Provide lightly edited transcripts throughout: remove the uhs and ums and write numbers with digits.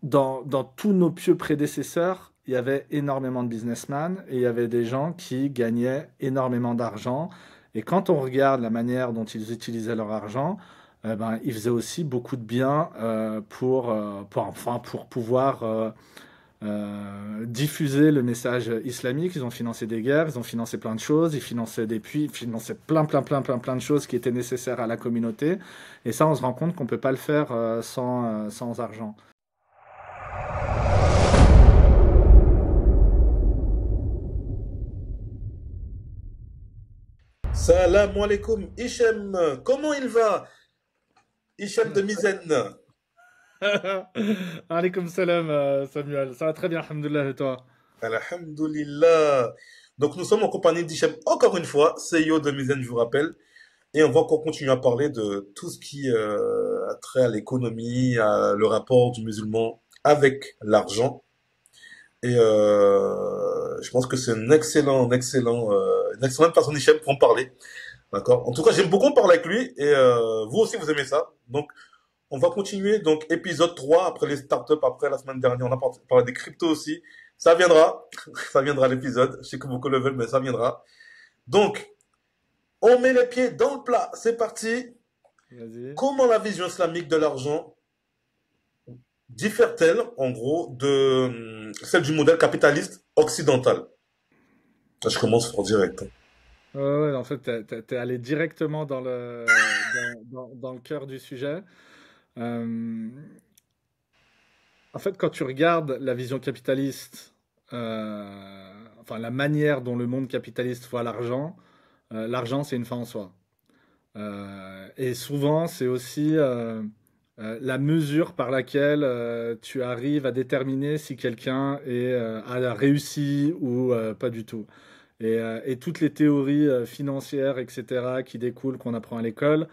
dans tous nos pieux prédécesseurs, il y avait énormément de businessmen et il y avait des gens qui gagnaient énormément d'argent. Et quand on regarde la manière dont ils utilisaient leur argent, ben, ils faisaient aussi beaucoup de bien enfin, pour pouvoir diffuser le message islamique. Ils ont financé des guerres, ils ont financé plein de choses, ils finançaient des puits, ils finançaient plein de choses qui étaient nécessaires à la communauté. Et ça, on se rend compte qu'on ne peut pas le faire sans argent. Salam alaikum, Hichem, comment il va? Hichem de Mizen. Alaykoum salam, Samuel. Ça va très bien, alhamdoulilah, et toi? Alhamdulillah. Donc nous sommes en compagnie d'Hichem, encore une fois, CEO de Mizen, je vous rappelle. Et on va encore continuer à parler de tout ce qui a trait à l'économie, à le rapport du musulman avec l'argent. Et je pense que c'est une excellente personne, Hichem, pour en parler. D'accord. En tout cas, j'aime beaucoup en parler avec lui et vous aussi vous aimez ça. Donc, on va continuer. Donc, épisode 3 après les startups, après la semaine dernière, on a parlé des cryptos aussi. Ça viendra. Ça viendra l'épisode. Je sais que beaucoup le veulent, mais ça viendra. Donc, on met les pieds dans le plat. C'est parti. Vas-y. Comment la vision islamique de l'argent diffère-t-elle, en gros, de celle du modèle capitaliste occidental? Je commence fort direct. Ouais, ouais, en fait, t'es allé directement dans le cœur du sujet. Euh, En fait, quand tu regardes la vision capitaliste, enfin la manière dont le monde capitaliste voit l'argent, l'argent c'est une fin en soi. Et souvent c'est aussi la mesure par laquelle tu arrives à déterminer si quelqu'un a réussi ou pas du tout. Et toutes les théories financières, etc., qui découlent, qu'on apprend à l'école,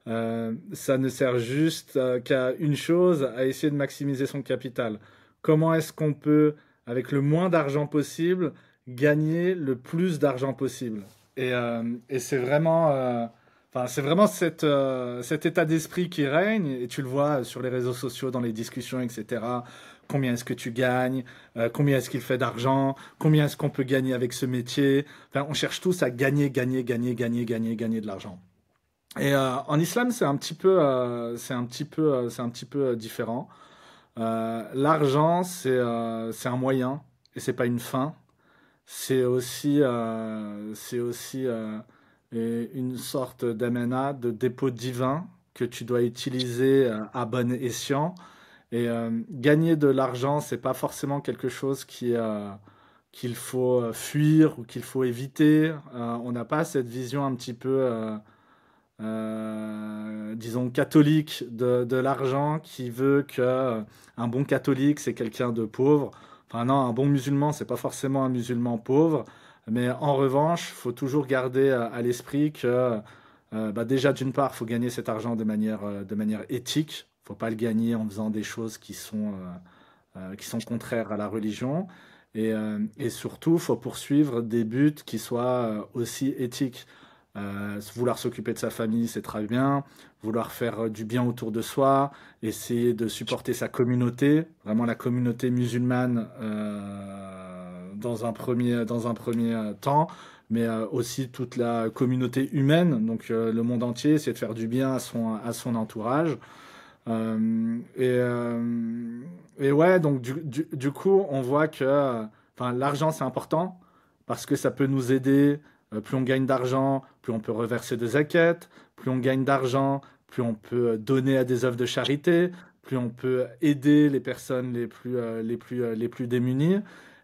ça ne sert juste qu'à une chose, à essayer de maximiser son capital. Comment est-ce qu'on peut, avec le moins d'argent possible, gagner le plus d'argent possible? Et c'est vraiment cet état d'esprit qui règne, et tu le vois sur les réseaux sociaux, dans les discussions, etc. Combien est-ce que tu gagnes? Combien est-ce qu'il fait d'argent? Combien est-ce qu'on peut gagner avec ce métier? Enfin, on cherche tous à gagner de l'argent. Et en islam, c'est un petit peu différent. L'argent, c'est un moyen et c'est pas une fin. C'est aussi une sorte d'amana, de dépôt divin que tu dois utiliser à bon escient. Et gagner de l'argent, c'est pas forcément quelque chose qu'il faut fuir ou qu'il faut éviter. On n'a pas cette vision un petit peu disons, catholique de l'argent qui veut que un bon catholique, c'est quelqu'un de pauvre. Enfin non, un bon musulman, c'est pas forcément un musulman pauvre. Mais en revanche, faut toujours garder à l'esprit que bah déjà, d'une part, faut gagner cet argent de manière éthique. Faut pas le gagner en faisant des choses qui sont contraires à la religion. Et surtout, faut poursuivre des buts qui soient aussi éthiques. Vouloir s'occuper de sa famille, c'est très bien. Vouloir faire du bien autour de soi, essayer de supporter sa communauté, vraiment la communauté musulmane dans un premier temps, mais aussi toute la communauté humaine, donc le monde entier, essayer de faire du bien à son entourage. Euh, et, euh, et ouais, donc du coup, on voit que enfin, l'argent, c'est important parce que ça peut nous aider. Plus on gagne d'argent, plus on peut reverser de zakat. Plus on gagne d'argent, plus on peut donner à des œuvres de charité. Plus on peut aider les personnes les plus démunies.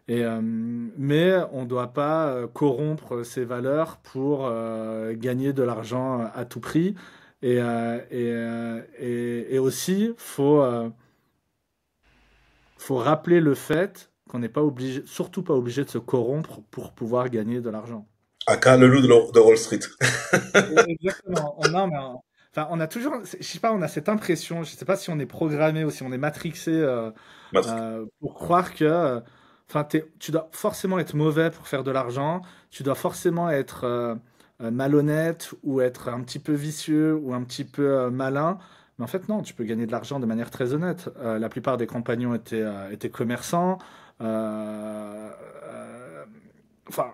Mais on ne doit pas corrompre ces valeurs pour gagner de l'argent à tout prix. Et aussi, faut rappeler le fait qu'on n'est pas obligé, surtout pas obligé de se corrompre pour pouvoir gagner de l'argent. Aka, le loup de Wall Street. Exactement. Enfin, on a toujours, je sais pas, on a cette impression, je sais pas si on est programmé ou si on est matrixé pour croire que, enfin, tu dois forcément être mauvais pour faire de l'argent, tu dois forcément être malhonnête ou être un petit peu vicieux ou un petit peu malin Mais en fait, non, tu peux gagner de l'argent de manière très honnête. La plupart des compagnons étaient commerçants. Enfin,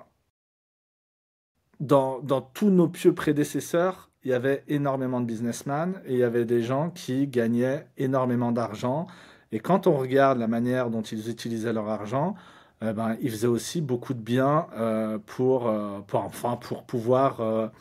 dans tous nos pieux prédécesseurs, il y avait énormément de businessmen et il y avait des gens qui gagnaient énormément d'argent. Et quand on regarde la manière dont ils utilisaient leur argent, ben, ils faisaient aussi beaucoup de bien enfin, pour pouvoir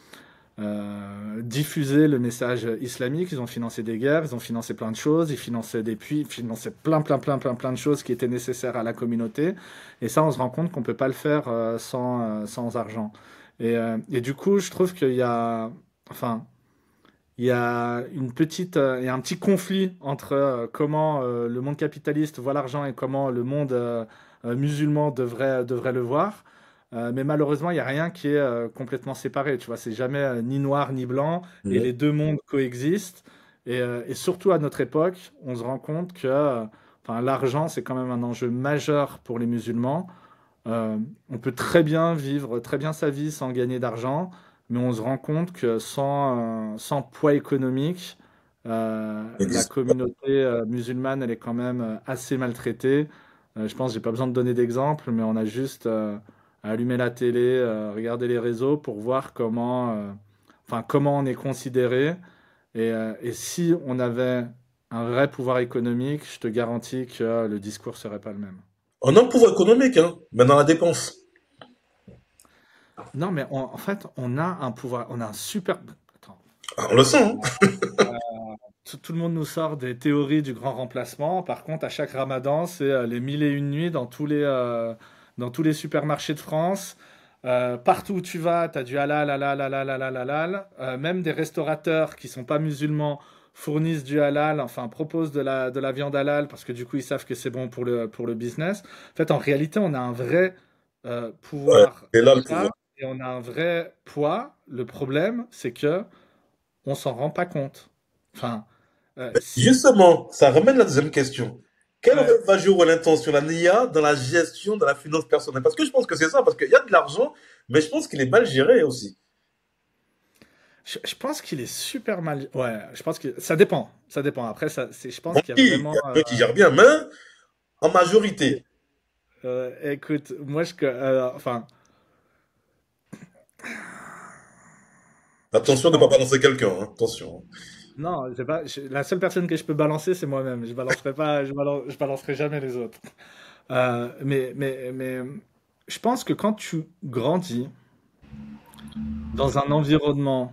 diffuser le message islamique. Ils ont financé des guerres, ils ont financé plein de choses, ils finançaient des puits, ils finançaient plein de choses qui étaient nécessaires à la communauté. Et ça, on se rend compte qu'on peut pas le faire sans argent. Et du coup, je trouve qu'il y a, enfin, il y a il y a un petit conflit entre comment le monde capitaliste voit l'argent et comment le monde musulman devrait le voir. Mais malheureusement, il n'y a rien qui est complètement séparé. Tu vois, c'est jamais ni noir ni blanc et Mhm. les deux mondes coexistent. Et surtout à notre époque, on se rend compte que enfin, l'argent, c'est quand même un enjeu majeur pour les musulmans. On peut très bien vivre très bien sa vie sans gagner d'argent, mais on se rend compte que sans poids économique, la Existe. communauté musulmane, elle est quand même assez maltraitée. Je pense, j'ai pas besoin de donner d'exemple, mais on a juste à allumer la télé, regarder les réseaux pour voir enfin, comment on est considéré. Et si on avait un vrai pouvoir économique, je te garantis que le discours serait pas le même. On a un pouvoir économique, hein, mais dans la dépense. Non, mais en fait, on a un pouvoir, on a un super. Attends. Ah, on le sent, hein. Tout le monde nous sort des théories du grand remplacement. Par contre, à chaque Ramadan, c'est les mille et une nuits dans tous les supermarchés de France. Partout où tu vas, tu as du halal, halal, halal, halal, halal. Même des restaurateurs qui sont pas musulmans fournissent du halal, enfin proposent de la viande halal parce que du coup, ils savent que c'est bon pour le business. En fait, en réalité, on a un vrai Ouais. pouvoir Et là, le d'achat pouvoir. et on a un vrai poids. Le problème, c'est que on s'en rend pas compte. Enfin, si, Justement, ça ramène la deuxième question. Quel ouais, rôle va jouer l'intention, la NIA, dans la gestion de la finance personnelle? Parce que je pense que c'est ça, parce qu'il y a de l'argent, mais je pense qu'il est mal géré aussi. je pense qu'il est super mal. Ouais, je pense que ça dépend. Ça dépend. Après, je pense Bon, qu'il y a oui, il vraiment. y a ceux qui gèrent bien, mais en majorité. Écoute, moi, enfin, je Attention de ne pas pense. balancer quelqu'un, hein. Attention. Non, la seule personne que je peux balancer, c'est moi-même. Je balancerai pas, je balancerai jamais les autres. Mais, je pense que quand tu grandis dans un environnement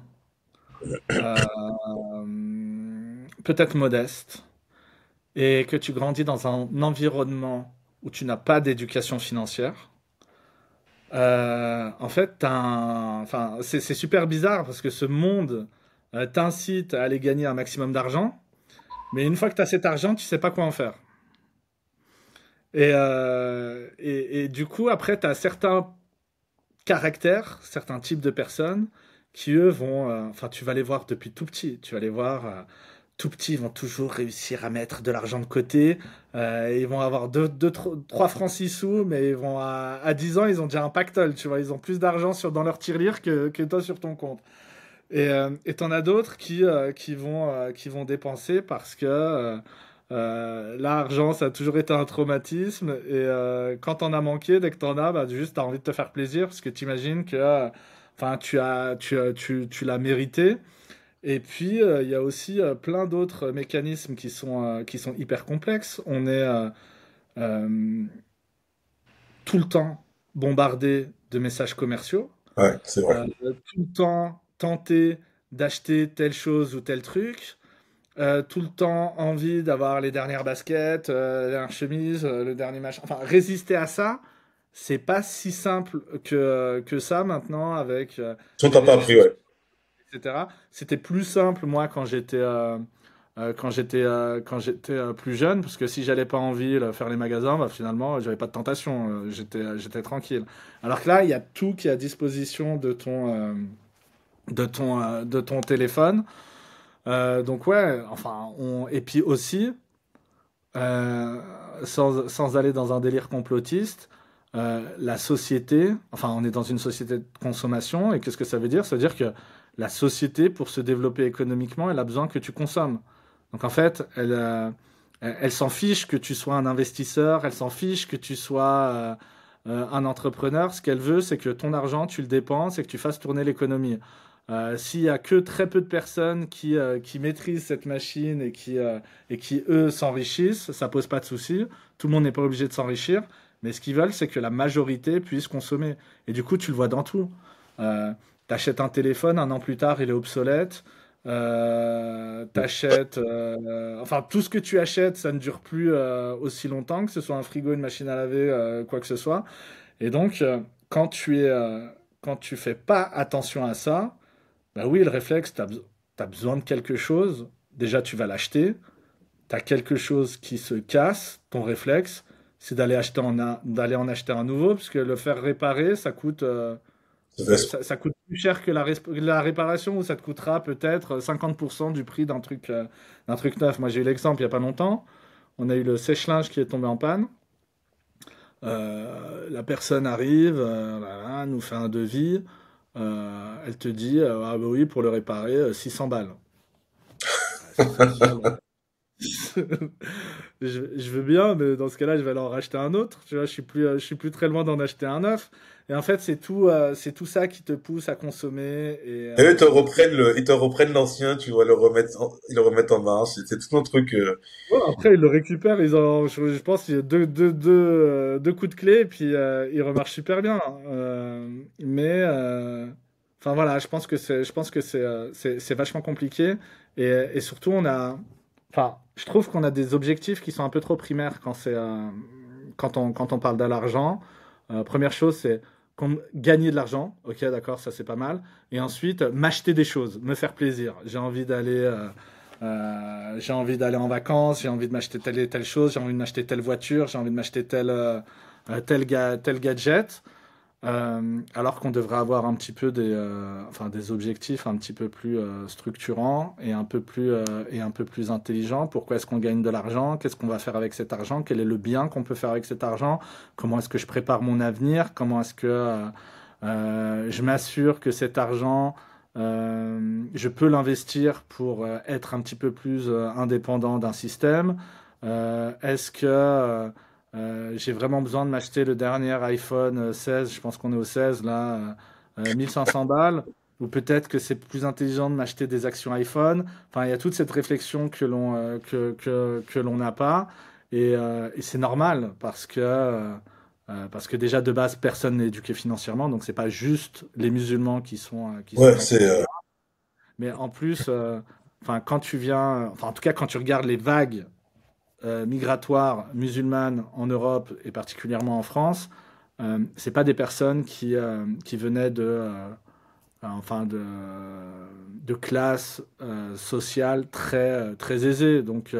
peut-être modeste, et que tu grandis dans un environnement où tu n'as pas d'éducation financière, en fait, enfin, c'est super bizarre parce que ce monde t'incite à aller gagner un maximum d'argent, mais une fois que tu as cet argent, tu sais pas quoi en faire. Et du coup, après, tu as certains caractères, certains types de personnes qui, eux, enfin, tu vas les voir depuis tout petit. Tu vas les voir tout petits, ils vont toujours réussir à mettre de l'argent de côté. Ils vont avoir 3 francs 6 sous, mais à 10 ans, ils ont déjà un pactole, tu vois. Ils ont plus d'argent dans leur tirelire que toi sur ton compte. Et t'en as d'autres qui vont dépenser parce que l'argent, ça a toujours été un traumatisme. Et quand t'en as manqué, dès que t'en as, bah, juste t'as envie de te faire plaisir parce que t'imagines que enfin, tu l'as mérité. Et puis, il y a aussi plein d'autres mécanismes qui sont hyper complexes. On est euh, tout le temps bombardé de messages commerciaux, Ouais, c'est vrai. tout le temps tenté d'acheter telle chose ou tel truc, tout le temps envie d'avoir les dernières baskets, les dernières chemises, le dernier machin. Enfin, résister à ça, c'est pas si simple que ça maintenant avec Si on les t'a pas réseaux appris, sociaux, ouais. etc. C'était plus simple, moi, quand j'étais plus jeune, parce que si j'allais pas en ville faire les magasins, bah, finalement, j'avais pas de tentation, j'étais tranquille. Alors que là, il y a tout qui est à disposition de ton téléphone. Donc ouais, enfin, et puis aussi, euh, sans aller dans un délire complotiste, la société, enfin, on est dans une société de consommation, et qu'est-ce que ça veut dire? Ça veut dire que la société, pour se développer économiquement, elle a besoin que tu consommes. Donc en fait, elle s'en fiche que tu sois un investisseur, elle s'en fiche que tu sois un entrepreneur. Ce qu'elle veut, c'est que ton argent, tu le dépenses et que tu fasses tourner l'économie. S'il y a que très peu de personnes qui maîtrisent cette machine et qui, eux, s'enrichissent, ça pose pas de souci. Tout le monde n'est pas obligé de s'enrichir. Mais ce qu'ils veulent, c'est que la majorité puisse consommer. Et du coup, tu le vois dans tout. Euh, T'achètes un téléphone, un an plus tard, il est obsolète. Enfin, tout ce que tu achètes, ça ne dure plus aussi longtemps, que ce soit un frigo, une machine à laver, quoi que ce soit. Et donc, quand tu fais pas attention à ça, bah oui, le réflexe, t'as besoin de quelque chose. Déjà, tu vas l'acheter. T'as quelque chose qui se casse. Ton réflexe, c'est d'aller en acheter un nouveau, parce que le faire réparer, ça coûte plus cher que la réparation, ou ça te coûtera peut-être 50% du prix d'un truc neuf. Moi, j'ai eu l'exemple il n'y a pas longtemps. On a eu le sèche-linge qui est tombé en panne. La personne arrive, voilà, nous fait un devis. Elle te dit, ah bah oui, pour le réparer, 600 balles. Ah, 600 balles. Je veux bien, mais dans ce cas-là, je vais aller en racheter un autre. Tu vois, je suis plus très loin d'en acheter un neuf. Et en fait, c'est tout ça qui te pousse à consommer. Et eux, ils te reprennent l'ancien, tu vois, ils le remettent en marche. C'est tout un truc. Ouais, après, ils le récupèrent. Je pense qu'il y a deux coups de clé, et puis il remarche super bien. Enfin voilà, je pense que c'est vachement compliqué. Et surtout, enfin, je trouve qu'on a des objectifs qui sont un peu trop primaires quand on parle de l'argent. Première chose, c'est gagner de l'argent. Ok, d'accord, ça c'est pas mal. Et ensuite, m'acheter des choses, me faire plaisir. J'ai envie d'aller en vacances, j'ai envie de m'acheter telle et telle chose, j'ai envie de m'acheter telle voiture, j'ai envie de m'acheter tel gadget. Alors qu'on devrait avoir un petit peu enfin, des objectifs un petit peu plus structurants et un peu plus intelligents. Pourquoi est-ce qu'on gagne de l'argent? Qu'est-ce qu'on va faire avec cet argent? Quel est le bien qu'on peut faire avec cet argent? Comment est-ce que je prépare mon avenir? Comment est-ce que je m'assure que cet argent, je peux l'investir pour être un petit peu plus indépendant d'un système? Est-ce que j'ai vraiment besoin de m'acheter le dernier iPhone 16, je pense qu'on est au 16 là, 1500 balles, ou peut-être que c'est plus intelligent de m'acheter des actions iPhone. Enfin, il y a toute cette réflexion que l'on n'a pas, et c'est normal parce que déjà de base personne n'est éduqué financièrement, donc c'est pas juste les musulmans qui sont Ouais, dans ce c'est. cas, mais en plus, enfin enfin en tout cas quand tu regardes les vagues migratoires musulmanes en Europe et particulièrement en France, c'est pas des personnes qui venaient enfin de classes sociales très aisées. Donc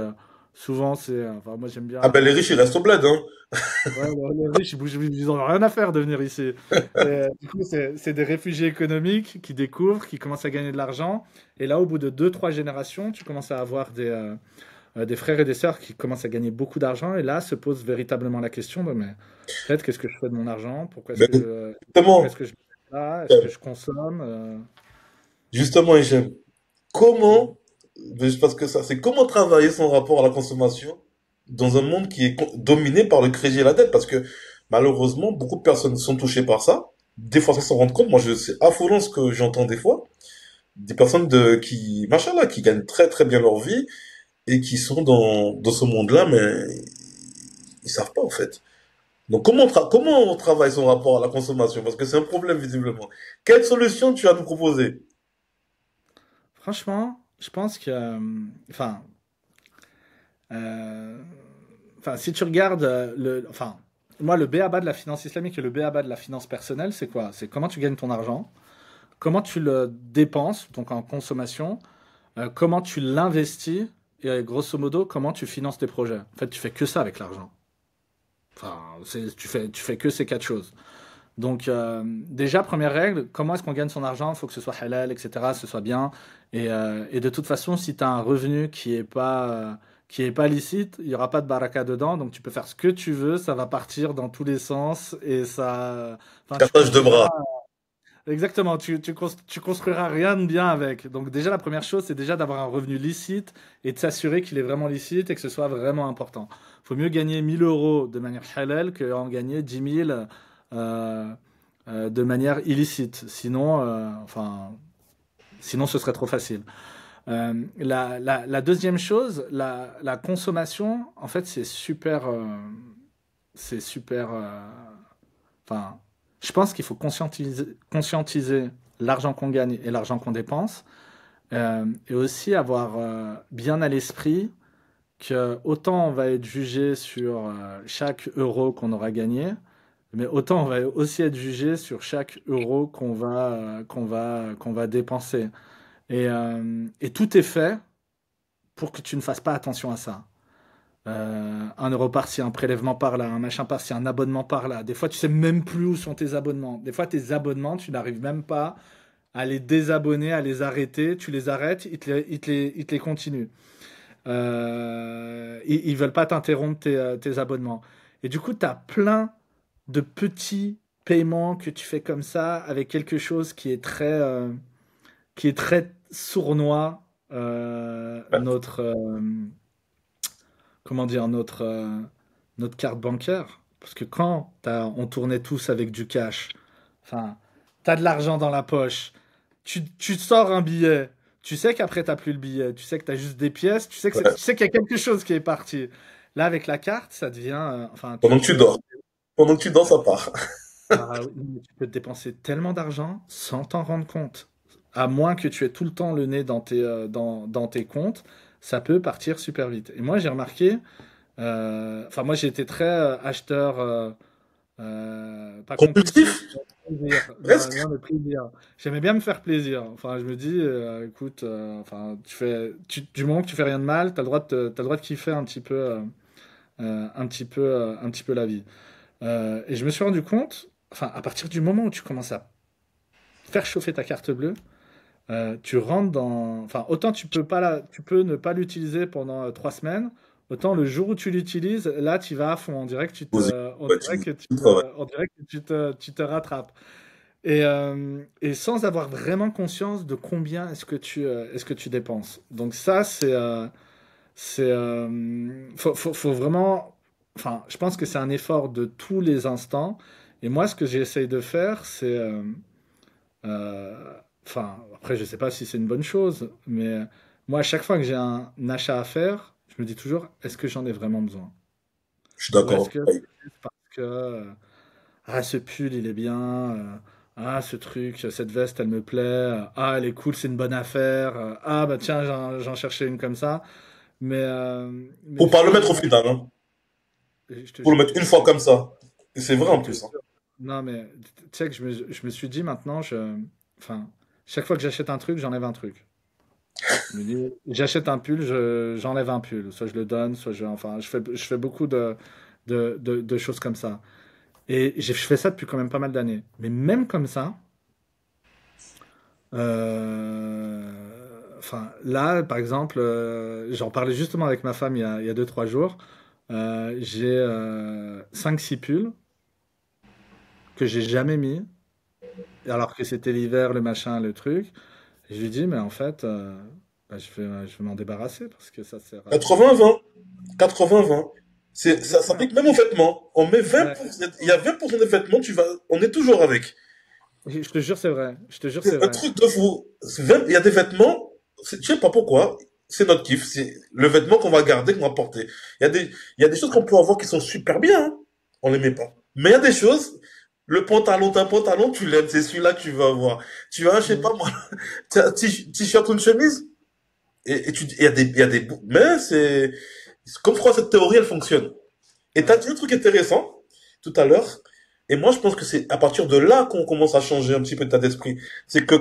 souvent enfin moi j'aime Ah bien, ben les riches, ils restent au bled, hein. ouais, les riches ils ont rien à faire de venir ici. Du coup c'est des réfugiés économiques qui découvrent, qui commencent à gagner de l'argent. Et là au bout de deux trois générations, tu commences à avoir des frères et des sœurs qui commencent à gagner beaucoup d'argent, et là se pose véritablement la question de, mais en fait, qu'est-ce que je fais de mon argent? Mais Pourquoi est-ce justement, que je le mets là? Est-ce euh, que je consomme? justement, Hichem, comment, parce que ça, c'est comment travailler son rapport à la consommation dans un monde qui est dominé par le crédit et la dette, parce que malheureusement, beaucoup de personnes sont touchées par ça. Des fois, sans s'en rendre compte. Moi, c'est affolant ce que j'entends des fois. Des personnes machallah, qui gagnent très très bien leur vie et qui sont dans ce monde-là, mais ils savent pas en fait. Donc comment on travaille son rapport à la consommation? Parce que c'est un problème visiblement. Quelle solution tu as à nous proposer? Franchement, je pense que, enfin, euh, enfin, si tu regardes enfin, moi, le b.a-ba de la finance islamique et le b.a-ba de la finance personnelle, c'est quoi? C'est comment tu gagnes ton argent, comment tu le dépenses, donc en consommation, comment tu l'investis, et grosso modo, comment tu finances tes projets. En fait, tu fais que ça avec l'argent. Enfin, tu fais que ces quatre choses. Donc, déjà, première règle, comment est-ce qu'on gagne son argent? Il faut que ce soit halal, etc., ce soit bien. Et de toute façon, si tu as un revenu qui est pas licite, il n'y aura pas de baraka dedans. Donc, tu peux faire ce que tu veux, ça va partir dans tous les sens. Et ça. Enfin, tu Cartage de continueras. bras. Exactement, tu construiras rien de bien avec. Donc déjà, la première chose, c'est déjà d'avoir un revenu licite et de s'assurer qu'il est vraiment licite et que ce soit vraiment important. Faut mieux gagner 1 000 € de manière halal qu'en gagner 10 000 euh, de manière illicite. Sinon, ce serait trop facile. La deuxième chose, la consommation, en fait, c'est super. Enfin, je pense qu'il faut conscientiser l'argent qu'on gagne et l'argent qu'on dépense, et aussi avoir bien à l'esprit que autant on va être jugé sur chaque euro qu'on aura gagné, mais autant on va aussi être jugé sur chaque euro qu'on va dépenser. Et tout est fait pour que tu ne fasses pas attention à ça. 1 € par-ci, un prélèvement par-là, un machin par-ci, un abonnement par-là. Des fois, tu sais même plus où sont tes abonnements. Des fois, tes abonnements, tu n'arrives même pas à les désabonner, à les arrêter. Tu les arrêtes, ils te les continuent. Ils veulent pas t'interrompre tes abonnements. Et du coup, tu as plein de petits paiements que tu fais comme ça avec quelque chose qui est très sournois. Comment dire, notre carte bancaire. Parce que on tournait tous avec du cash, enfin, t'as de l'argent dans la poche, tu sors un billet, tu sais qu'après t'as plus le billet, tu sais que t'as juste des pièces, tu sais qu'il y a quelque chose qui est parti. Là, avec la carte, ça devient, enfin, Pendant que tu dors. Pendant que tu dors, ça part. ah oui, mais tu peux te dépenser tellement d'argent sans t'en rendre compte. À moins que tu aies tout le temps le nez dans tes comptes, ça peut partir super vite. Et moi, j'ai remarqué, enfin, moi, j'ai été très acheteur, pas compulsif, Compulsif? mais plaisir. Non, Presque? non, le plaisir. J'aimais bien me faire plaisir. Enfin, je me dis, écoute, enfin, du moment que tu fais rien de mal, t'as le droit de kiffer un petit peu la vie. Et je me suis rendu compte, enfin, à partir du moment où tu commences à faire chauffer ta carte bleue, tu rentres dans, enfin, autant tu peux ne pas l'utiliser pendant 3 semaines, autant le jour où tu l'utilises, là, tu vas à fond. Posé. On Ouais, dirait que tu travailles. on dirait que tu te rattrapes. Et sans avoir vraiment conscience de combien est-ce que tu dépenses. Donc ça, faut vraiment, enfin, je pense que c'est un effort de tous les instants. Et moi, ce que j'essaye de faire, euh, enfin, après, je sais pas si c'est une bonne chose, mais moi, à chaque fois que j'ai un achat à faire, je me dis toujours, est-ce que j'en ai vraiment besoin? Je suis Ou est-ce d'accord. que c'est juste parce que ah, ce pull, il est bien, ah, ce truc, cette veste, elle me plaît, ah, elle est cool, c'est une bonne affaire, ah, bah tiens, j'en cherchais une comme ça. Mais Pour pas le mettre au finalement, final, hein. je te Pour le jure, mettre une fois comme ça. Et c'est vrai je en te plus, hein. jure. Non, mais tu sais que je me suis dit maintenant, enfin, chaque fois que j'achète un truc, j'enlève un truc. Je me dis, j'achète un pull, j'enlève un pull. Soit je le donne, enfin, je fais beaucoup de choses comme ça. Et je fais ça depuis quand même pas mal d'années. Mais même comme ça, enfin, là, par exemple, j'en parlais justement avec ma femme il y a 2, 3 jours. J'ai 5, 6 pulls que j'ai jamais mis, alors que c'était l'hiver, le machin, le truc. Et je lui dis, mais en fait, bah, je vais m'en débarrasser parce que ça sert à... 80-20. 80-20. Ça Exactement. s'applique même aux vêtements. On met Ouais. 20%, il y a 20% des vêtements, on est toujours avec. Je te jure, c'est vrai. Je te jure, c'est C'est un vrai. truc de fou. Il y a des vêtements, je sais pas pourquoi, c'est notre kiff, c'est le vêtement qu'on va garder, qu'on va porter. Il y a des choses qu'on peut avoir qui sont super bien, hein. On les met pas. Mais il y a des choses, le pantalon, t'as un pantalon, tu l'aimes, c'est celui-là que tu vas avoir. Tu as, je sais Mm. pas moi, t'as un t-shirt ou une chemise, il y a des, mais comme je crois que cette théorie, elle fonctionne. Et t'as Ouais. dit un truc intéressant tout à l'heure. Et moi, je pense que c'est à partir de là qu'on commence à changer un petit peu d'état d'esprit. C'est que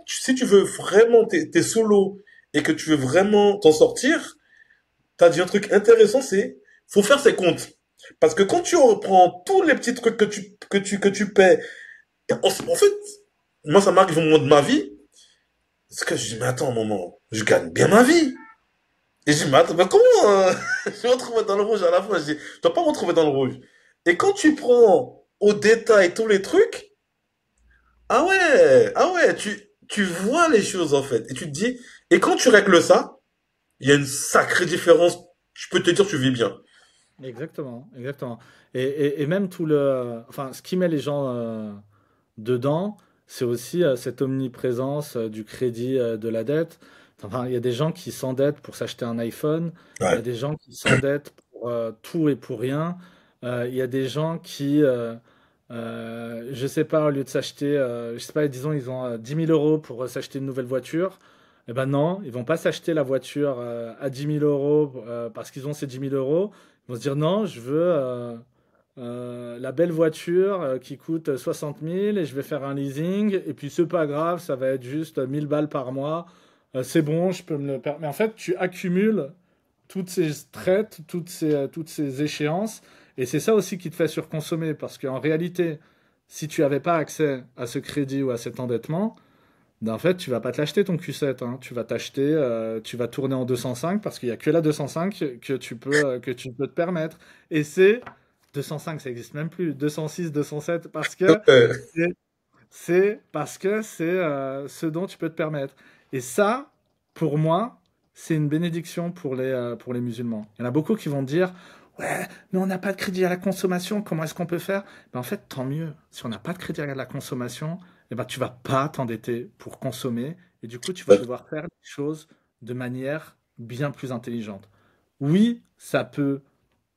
si tu veux vraiment, t'es sous l'eau et que tu veux vraiment t'en sortir, t'as dit un truc intéressant, faut faire ses comptes. Parce que quand tu reprends tous les petits trucs que tu paies, en fait, moi, ça m'arrive au moment de ma vie, c'est que je dis, mais attends un moment, je gagne bien ma vie. Et je dis, mais attends, mais comment je me retrouve dans le rouge à la fin? Je dis, je dois pas me retrouver dans le rouge. Et quand tu prends au détail tous les trucs, Ah ouais, tu vois les choses en fait. Et tu te dis, et quand tu règles ça, il y a une sacrée différence. Je peux te dire, tu vis bien. Exactement, exactement. Et même enfin, ce qui met les gens dedans, c'est aussi cette omniprésence du crédit, de la dette. Enfin, il y a des gens qui s'endettent pour s'acheter un iPhone, il y a Ouais. des gens qui s'endettent pour tout et pour rien. Il y a des gens qui, je sais pas, au lieu de s'acheter, je sais pas, disons, ils ont 10 000 euros pour s'acheter une nouvelle voiture. Eh ben non, ils vont pas s'acheter la voiture à 10 000 euros parce qu'ils ont ces 10 000 euros. Ils vont se dire non, je veux la belle voiture qui coûte 60 000 et je vais faire un leasing. Et puis c'est pas grave, ça va être juste 1000 balles par mois. C'est bon, je peux me le permettre. Mais en fait, tu accumules toutes ces traites, toutes ces échéances. Et c'est ça aussi qui te fait surconsommer. Parce qu'en réalité, si tu n'avais pas accès à ce crédit ou à cet endettement, ben en fait, tu vas pas te l'acheter ton Q7, hein. Tu vas t'acheter, tu vas tourner en 205 parce qu'il y a que la 205 que tu peux te permettre. Et c'est 205, ça existe même plus. 206, 207 parce que c'est parce que c'est ce dont tu peux te permettre. Et ça, pour moi, c'est une bénédiction pour les musulmans. Il y en a beaucoup qui vont dire, ouais, mais on n'a pas de crédit à la consommation, comment est-ce qu'on peut faire? Ben, en fait, tant mieux. Si on n'a pas de crédit à la consommation, eh ben, tu vas pas t'endetter pour consommer. Et du coup, tu vas Ouais, devoir faire les choses de manière bien plus intelligente. Oui, ça peut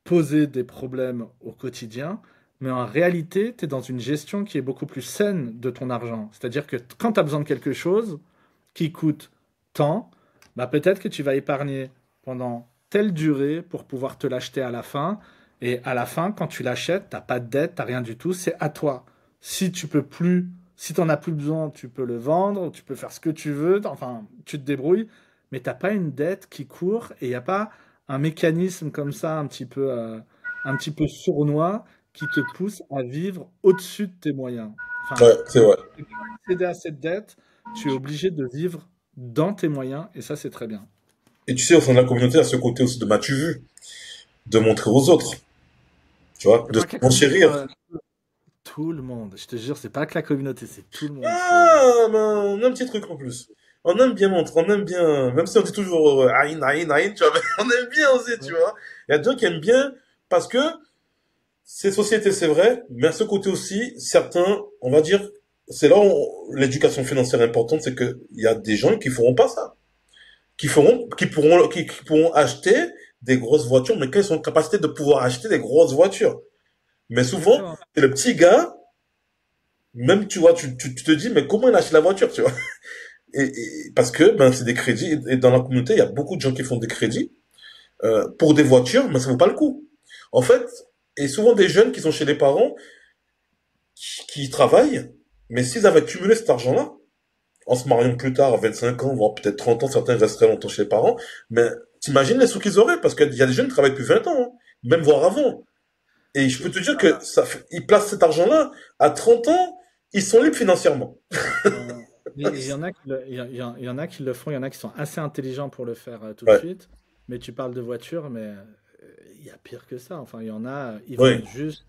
poser des problèmes au quotidien, mais en réalité, tu es dans une gestion qui est beaucoup plus saine de ton argent. C'est-à-dire que quand tu as besoin de quelque chose qui coûte tant, bah peut-être que tu vas épargner pendant telle durée pour pouvoir te l'acheter à la fin. Et à la fin, quand tu l'achètes, t'as pas de dette, t'as rien du tout, c'est à toi. Si tu peux plus, si t'en as plus besoin, tu peux le vendre, tu peux faire ce que tu veux, enfin, tu te débrouilles, mais t'as pas une dette qui court et il n'y a pas un mécanisme comme ça un petit peu sournois qui te pousse à vivre au-dessus de tes moyens. Enfin, ouais, c'est vrai. et pour accéder à cette dette, tu es obligé de vivre dans tes moyens et ça, c'est très bien. Et tu sais, au sein de la communauté, il y a ce côté aussi de m'as-tu vu, de montrer aux autres, tu vois, C'est de pas se que la communauté, enchérir. tout le monde. Je te jure, c'est pas que la communauté, c'est tout le monde. Ah, ben, on a un petit truc en plus. On aime bien montrer, on aime bien, même si on dit toujours aïn, aïn, aïn, tu vois, mais on aime bien aussi, tu Ouais. vois. Il y a des gens qui aiment bien parce que ces sociétés, c'est vrai, mais à ce côté aussi, certains, on va dire, c'est là où l'éducation financière est importante, c'est que il y a des gens qui feront pas ça, qui pourront acheter des grosses voitures, mais quand ils sont en capacité de pouvoir acheter des grosses voitures. Mais souvent, Exactement. c'est le petit gars, même tu vois, tu te dis, mais comment il achète la voiture, tu vois? Parce que ben c'est des crédits et dans la communauté il y a beaucoup de gens qui font des crédits pour des voitures mais ça vaut pas le coup en fait et souvent des jeunes qui sont chez les parents qui travaillent mais s'ils avaient cumulé cet argent-là en se mariant plus tard à 25 ans voire peut-être 30 ans certains resteraient longtemps chez les parents mais t'imagines les sous qu'ils auraient parce qu'il y a des jeunes qui travaillent depuis 20 ans hein, même voire avant et je peux te dire que ils placent cet argent-là à 30 ans ils sont libres financièrement. Euh, il y en a qui il y en a qui le font, il y en a qui sont assez intelligents pour le faire tout de Ouais, suite. Mais tu parles de voiture, mais il y a pire que ça. Enfin, il y en a, ils ouais, vendent juste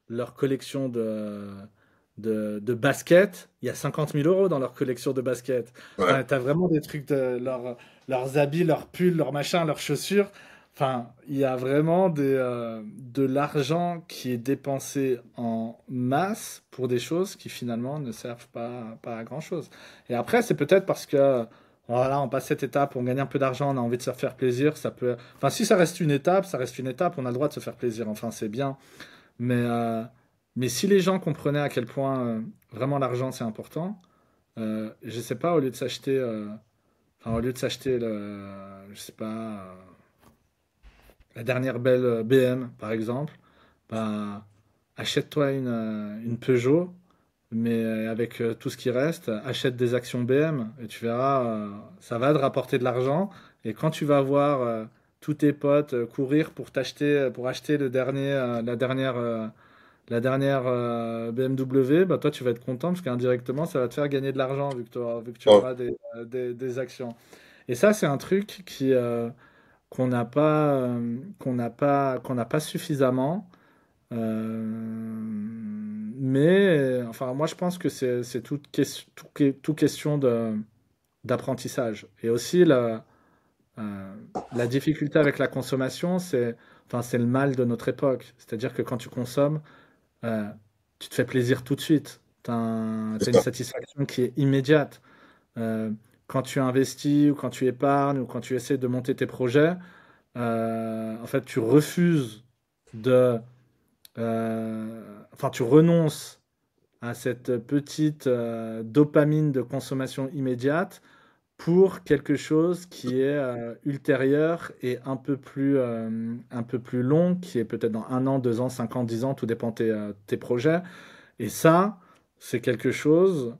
leur collection de baskets. Il y a 50 000 euros dans leur collection de baskets. ouais. Enfin, tu as vraiment des trucs leurs habits, leurs pulls, leurs machins, leurs chaussures. Enfin, il y a vraiment de l'argent qui est dépensé en masse pour des choses qui finalement ne servent pas à grand-chose. Et après, c'est peut-être parce que voilà, on passe cette étape, on gagne un peu d'argent, on a envie de se faire plaisir. Ça peut, enfin, si ça reste une étape, ça reste une étape. On a le droit de se faire plaisir. Enfin, c'est bien. Mais, euh, mais si les gens comprenaient à quel point vraiment l'argent c'est important, je sais pas, au lieu de s'acheter, enfin, au lieu de s'acheter je sais pas, la dernière belle BM par exemple, bah, achète-toi une Peugeot, mais avec tout ce qui reste, achète des actions BM et tu verras, ça va te rapporter de l'argent. Et quand tu vas voir tous tes potes courir pour acheter la dernière BMW, bah toi tu vas être content parce qu'indirectement ça va te faire gagner de l'argent vu que tu Ouais. auras des actions. Et ça c'est un truc qu'on n'a pas suffisamment, Mais enfin, moi, je pense que c'est tout question d'apprentissage. Et aussi, euh, la difficulté avec la consommation, c'est le mal de notre époque. C'est-à-dire que quand tu consommes, euh, tu te fais plaisir tout de suite. C'est T'as une ça. satisfaction qui est immédiate. Euh, Quand tu investis ou quand tu épargnes ou quand tu essaies de monter tes projets, en fait, tu refuses de, enfin, tu renonces à cette petite dopamine de consommation immédiate pour quelque chose qui est ultérieur et un peu plus long, qui est peut-être dans 1 an, 2 ans, 5 ans, 10 ans, tout dépend de tes projets. Et ça, c'est quelque chose,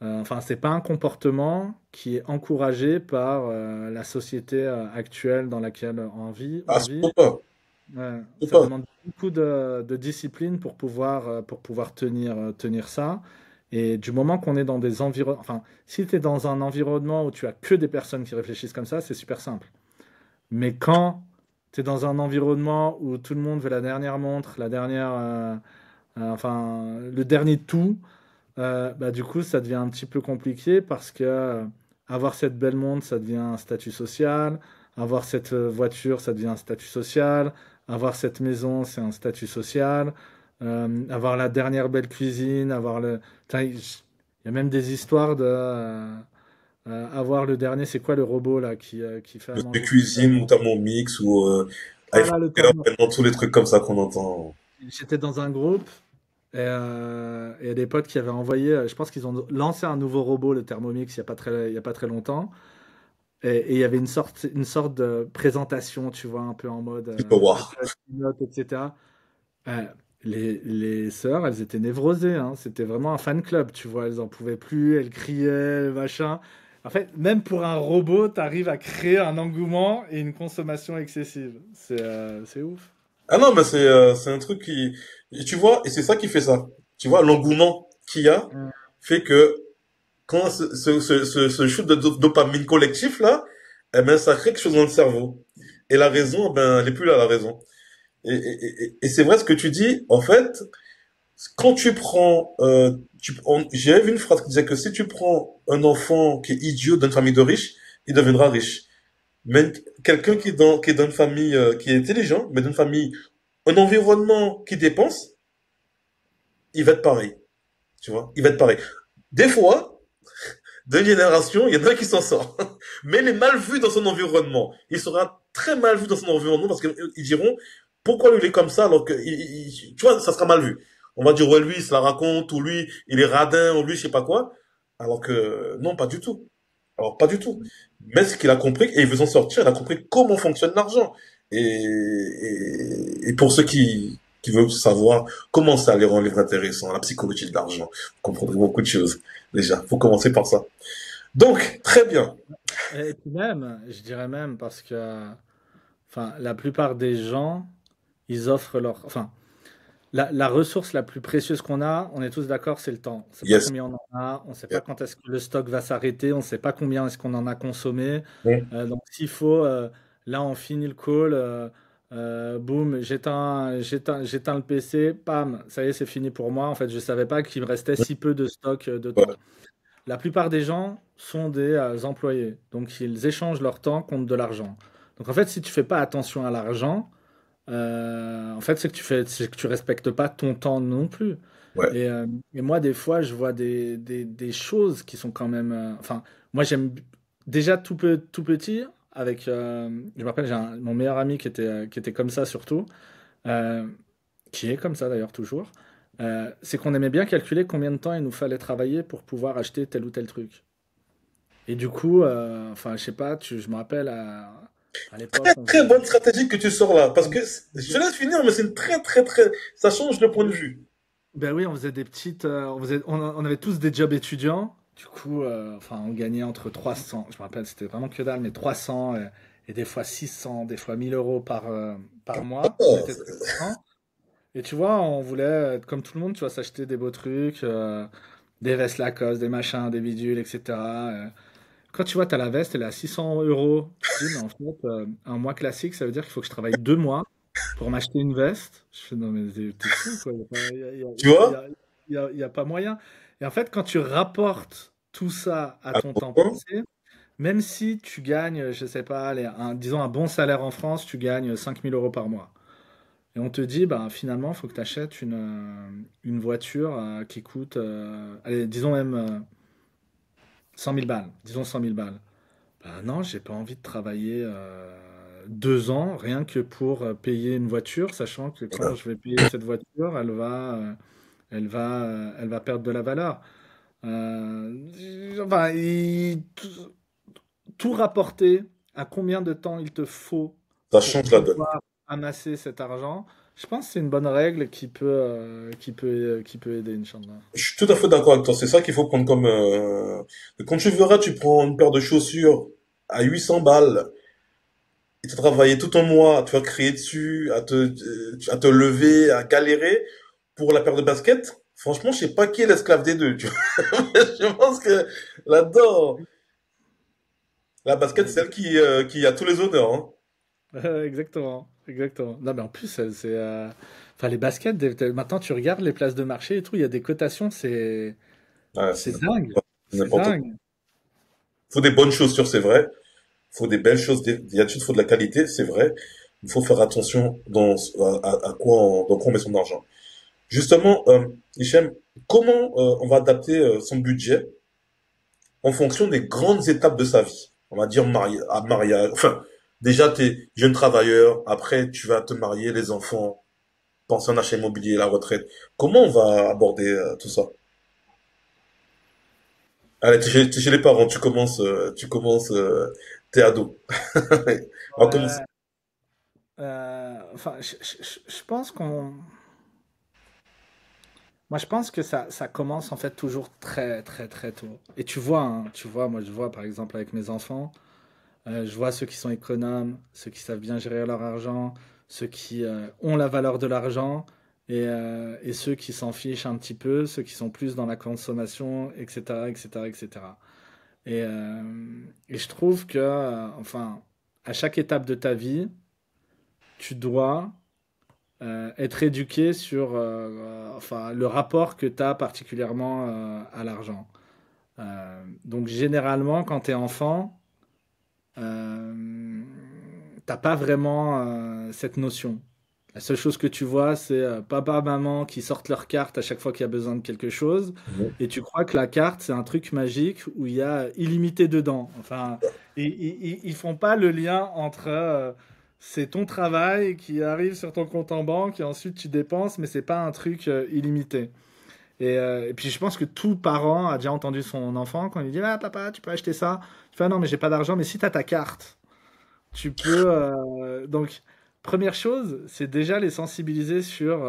enfin, c'est pas un comportement qui est encouragé par la société actuelle dans laquelle Ah, on vit. surtout pas. Ouais, Surtout ça pas. demande beaucoup de discipline pour pouvoir tenir ça. Et du moment qu'on est dans des environnements, enfin, si tu es dans un environnement où tu as que des personnes qui réfléchissent comme ça, c'est super simple. Mais quand tu es dans un environnement où tout le monde veut la dernière montre, enfin, le dernier tout, bah, du coup, ça devient un petit peu compliqué parce que avoir cette belle montre, ça devient un statut social. Avoir cette voiture, ça devient un statut social. Avoir cette maison, c'est un statut social. Avoir la dernière belle cuisine, avoir le... Putain, il y a même des histoires de... avoir le dernier, c'est quoi le robot là qui fait à De manger tout seul? cuisine ou Thermomix ou iPhone, Voilà le maintenant tous les trucs comme ça qu'on entend. J'étais dans un groupe et il y a des potes qui avaient envoyé, je pense qu'ils ont lancé un nouveau robot, le Thermomix, il y a pas très longtemps. Et il y avait une sorte de présentation, tu vois, un peu en mode Tu peux voir. notes, etc. Euh, les sœurs, elles étaient névrosées, hein. C'était vraiment un fan club, tu vois. Elles en pouvaient plus, elles criaient, machin. En fait, même pour un robot, tu arrives à créer un engouement et une consommation excessive. C'est ouf. Ah non, mais c'est un truc qui, et tu vois, et c'est ça qui fait ça. Tu vois, l'engouement qu'il y a Mm. fait que quand ce shoot de dopamine collectif là, eh ben ça crée quelque chose dans le cerveau. Et la raison, ben elle est plus là la raison. Et c'est vrai ce que tu dis. En fait, quand tu prends, j'ai vu une phrase qui disait que si tu prends un enfant qui est idiot d'une famille de riches, il deviendra riche. Mais quelqu'un qui est dans une famille qui est intelligent, mais d'une famille, un environnement qui dépense, il va être pareil. Tu vois, il va être pareil. Des fois, d'une génération, il y en a un qui s'en sort. Mais il est mal vu dans son environnement. Il sera très mal vu dans son environnement parce qu'ils diront pourquoi lui il est comme ça alors que tu vois, ça sera mal vu. On va dire ouais lui il se la raconte ou lui il est radin ou lui je sais pas quoi. Alors que non, pas du tout. Alors pas du tout. Mais ce qu'il a compris et il veut s'en sortir, il a compris comment fonctionne l'argent. Et pour ceux qui veulent savoir comment ça les rend livre intéressant, la psychologie de l'argent, vous comprendrez beaucoup de choses. Déjà, faut commencer par ça. Donc, très bien. Et puis même, je dirais même parce que, enfin, la plupart des gens, ils offrent leur, enfin, la ressource la plus précieuse qu'on a, on est tous d'accord, c'est le temps. On ne sait pas Yes. combien on en a, on ne sait Yeah. pas quand est-ce que le stock va s'arrêter, on ne sait pas combien est-ce qu'on en a consommé. Mm. Donc s'il faut, là on finit le call, boum, j'éteins le PC, pam, ça y est, c'est fini pour moi. En fait, je ne savais pas qu'il me restait si peu de stock de Ouais. temps. La plupart des gens sont des employés, donc ils échangent leur temps contre de l'argent. Donc en fait, si tu fais pas attention à l'argent, en fait, c'est que tu respectes pas ton temps non plus. Ouais. Et, euh, et moi, des fois, je vois des choses qui sont quand même. Enfin, moi, déjà tout petit. Je me rappelle, mon meilleur ami qui était comme ça surtout, euh, qui est comme ça d'ailleurs toujours. C'est qu'on aimait bien calculer combien de temps il nous fallait travailler pour pouvoir acheter tel ou tel truc. Et du coup, enfin, je sais pas, je me rappelle à l'époque, Très, on très faisait. bonne stratégie que tu sors là. Parce que, je te laisse finir, mais c'est une très, très, très, ça change le point de vue. Ben oui, on faisait des petites. On avait tous des jobs étudiants. Du coup, enfin, on gagnait entre 300, je me rappelle, c'était vraiment que dalle, mais 300 et des fois 600, des fois 1000 euros par mois. On Oh, était très contents. Et tu vois, on voulait être comme tout le monde, tu vois, s'acheter des beaux trucs, des vestes Lacoste, des machins, des bidules, etc. Quand tu vois, tu as la veste, elle est à 600 euros. Tu te dis, mais en fait, un mois classique, ça veut dire qu'il faut que je travaille 2 mois pour m'acheter une veste. Je fais, non, mais t'es fou, quoi. Il y a pas- il y a- tu il y vois? a- y a pas moyen. Et en fait, quand tu rapportes tout ça à À ton ton temps temps, passé, même si tu gagnes, je sais pas, disons un bon salaire en France, tu gagnes 5 000 € par mois. Et on te dit, bah, finalement, il faut que tu achètes une voiture qui coûte, allez, disons même 100 000 balles. Disons 100 000 balles. Bah non, j'ai pas envie de travailler 2 ans rien que pour payer une voiture, sachant que quand je vais payer cette voiture, elle va perdre de la valeur. Enfin, tout rapporter à combien de temps il te faut ça pour change la donne. pouvoir amasser cet argent, je pense que c'est une bonne règle qui peut aider, Inch'Allah. Je suis tout à fait d'accord avec toi. C'est ça qu'il faut prendre comme... Quand tu verras, tu prends une paire de chaussures à 800 balles. Et tu as travaillé tout un mois à te faire crier dessus, à te lever, à galérer pour la paire de baskets. Franchement, je sais pas qui est l'esclave des deux, tu vois. Je pense que là-dedans, la basket, c'est Ouais, celle qui a tous les honneurs, hein. exactement, exactement. Non, mais en plus, enfin, les baskets, maintenant tu regardes les places de marché et tout, il y a des cotations, Ouais, c'est c'est dingue, c'est n'importe quoi. dingue. Faut des bonnes chaussures, c'est vrai. Faut des belles choses, il faut de la qualité, c'est vrai. Il faut faire attention à quoi dans quoi on met son argent. Justement, Hichem, comment on va adapter son budget en fonction des grandes étapes de sa vie? On va dire mariage. Enfin, déjà, t'es jeune travailleur, après, tu vas te marier, les enfants, penser en achat immobilier, la retraite. Comment on va aborder tout ça? Allez, t'es chez les parents, t'es ado. On va commencer. Ouais, enfin, je pense moi, je pense que ça commence en fait toujours très, très, très tôt. Et tu vois, moi, je vois par exemple avec mes enfants, je vois ceux qui sont économes, ceux qui savent bien gérer leur argent, ceux qui ont la valeur de l'argent, et ceux qui s'en fichent un petit peu, ceux qui sont plus dans la consommation, etc., etc., etc. Et, euh, et je trouve que, enfin, à chaque étape de ta vie, tu dois être éduqué sur enfin, le rapport que tu as particulièrement à l'argent. Donc généralement, quand tu es enfant, t'as pas vraiment cette notion. La seule chose que tu vois, c'est papa, maman qui sortent leur carte à chaque fois qu'il y a besoin de quelque chose. Mhm. Et tu crois que la carte, c'est un truc magique où il y a illimité dedans. Enfin, ils font pas le lien entre c'est ton travail qui arrive sur ton compte en banque et ensuite tu dépenses, mais c'est pas un truc illimité. Et puis je pense que tout parent a déjà entendu son enfant quand il dit ah papa, tu peux acheter ça. Tu fais ah non, mais j'ai pas d'argent, mais si tu as ta carte. Tu peux. Donc, première chose, c'est déjà les sensibiliser sur.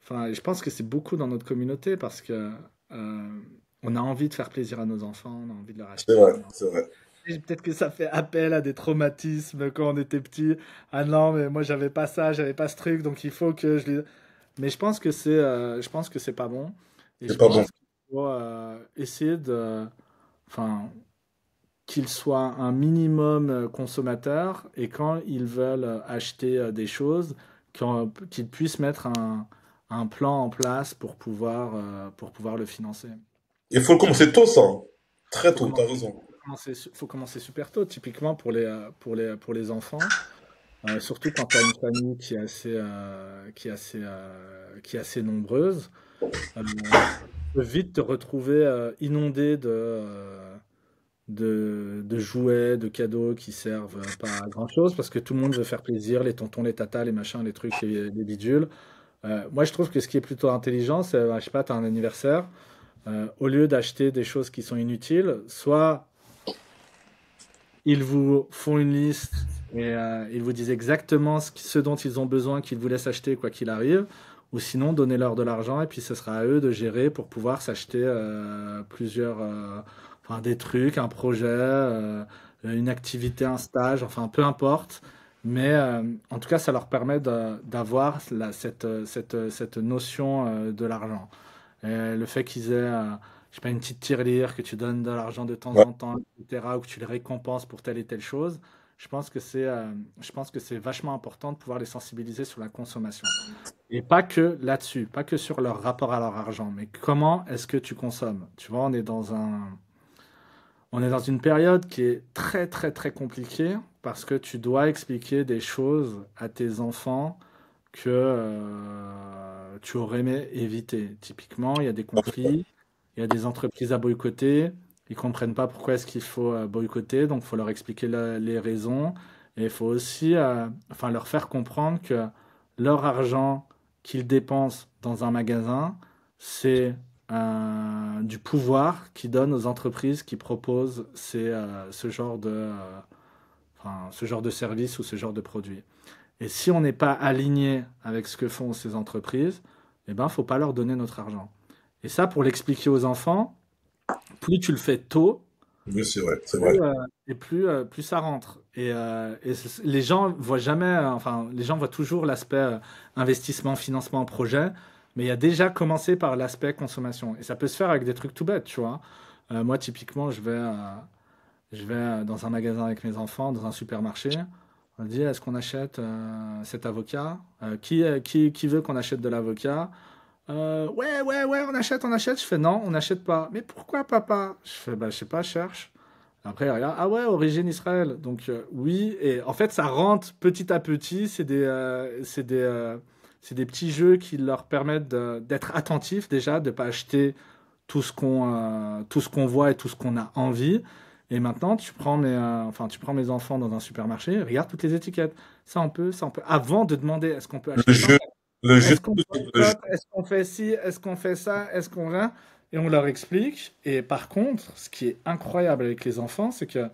Enfin, je pense que c'est beaucoup dans notre communauté parce que on a envie de faire plaisir à nos enfants, on a envie de leur C'est acheter. vrai, c'est vrai. Et peut-être que ça fait appel à des traumatismes quand on était petit. Ah non, mais moi j'avais pas ça, j'avais pas ce truc, donc il faut que je les. Mais je pense que c'est pas bon. Et C'est je pas bon. pense qu'il faut essayer de. Enfin, qu'ils soient un minimum consommateur et quand ils veulent acheter des choses, qu'ils puissent mettre un plan en place pour pouvoir le financer. Il faut le commencer tôt, ça, hein. Très Faut tôt, t'as commencer, raison. faut commencer super tôt, typiquement pour les enfants, surtout quand tu as une famille qui est assez nombreuse. Tu peux vite te retrouver inondé de jouets, de cadeaux qui servent pas à grand-chose parce que tout le monde veut faire plaisir, les tontons, les tatas, les machins, les trucs, les bidules. Moi, je trouve que ce qui est plutôt intelligent, c'est, je sais pas, tu as un anniversaire, au lieu d'acheter des choses qui sont inutiles, soit ils vous font une liste et ils vous disent exactement ce dont ils ont besoin, qu'ils vous laissent acheter quoi qu'il arrive, ou sinon donnez-leur de l'argent et puis ce sera à eux de gérer pour pouvoir s'acheter enfin des trucs, un projet, une activité, un stage, enfin peu importe. Mais en tout cas, ça leur permet d'avoir cette notion de l'argent. Le fait qu'ils aient, je sais pas, une petite tirelire, que tu donnes de l'argent de temps Ouais. en temps, etc., ou que tu les récompenses pour telle et telle chose, je pense que c'est vachement important de pouvoir les sensibiliser sur la consommation. Et pas que là-dessus, pas que sur leur rapport à leur argent, mais comment est-ce que tu consommes? Tu vois, on est dans une période qui est très très très compliquée parce que tu dois expliquer des choses à tes enfants que tu aurais aimé éviter. Typiquement, il y a des conflits, il y a des entreprises à boycotter, ils comprennent pas pourquoi est-ce qu'il faut boycotter, donc il faut leur expliquer les raisons et il faut aussi enfin, leur faire comprendre que leur argent qu'ils dépensent dans un magasin, c'est du pouvoir qu'ils donnent aux entreprises qui proposent ce genre de service ou ce genre de produit. Et si on n'est pas aligné avec ce que font ces entreprises, eh ben, faut pas leur donner notre argent. Et ça, pour l'expliquer aux enfants, plus tu le fais tôt, Oui, c'est vrai, c'est vrai. plus, plus ça rentre. Les gens voient jamais, enfin, les gens voient toujours l'aspect investissement, financement, projet, mais il y a déjà commencé par l'aspect consommation. Et ça peut se faire avec des trucs tout bêtes, tu vois. Moi, typiquement, je vais dans un magasin avec mes enfants, dans un supermarché. On dit, est-ce qu'on achète cet avocat? Qui veut qu'on achète de l'avocat? Ouais, ouais, ouais, on achète, on achète. Je fais, non, on n'achète pas. Mais pourquoi, papa? Je fais, bah, je sais pas, cherche. Après, il regarde, ah ouais, origine Israël. Donc, oui, et en fait, ça rentre petit à petit. C'est des petits jeux qui leur permettent d'être attentifs déjà, de ne pas acheter tout ce qu'on voit et tout ce qu'on a envie. Et maintenant, tu prends mes enfants dans un supermarché, regarde toutes les étiquettes. Ça on peut. Avant de demander est-ce qu'on peut Le acheter ça, jeu, le jeu, est-ce qu'on le jeu. boycotte, est-ce qu'on fait ci, est-ce qu'on fait ça, est-ce qu'on vient? Et on leur explique. Et par contre, ce qui est incroyable avec les enfants, c'est que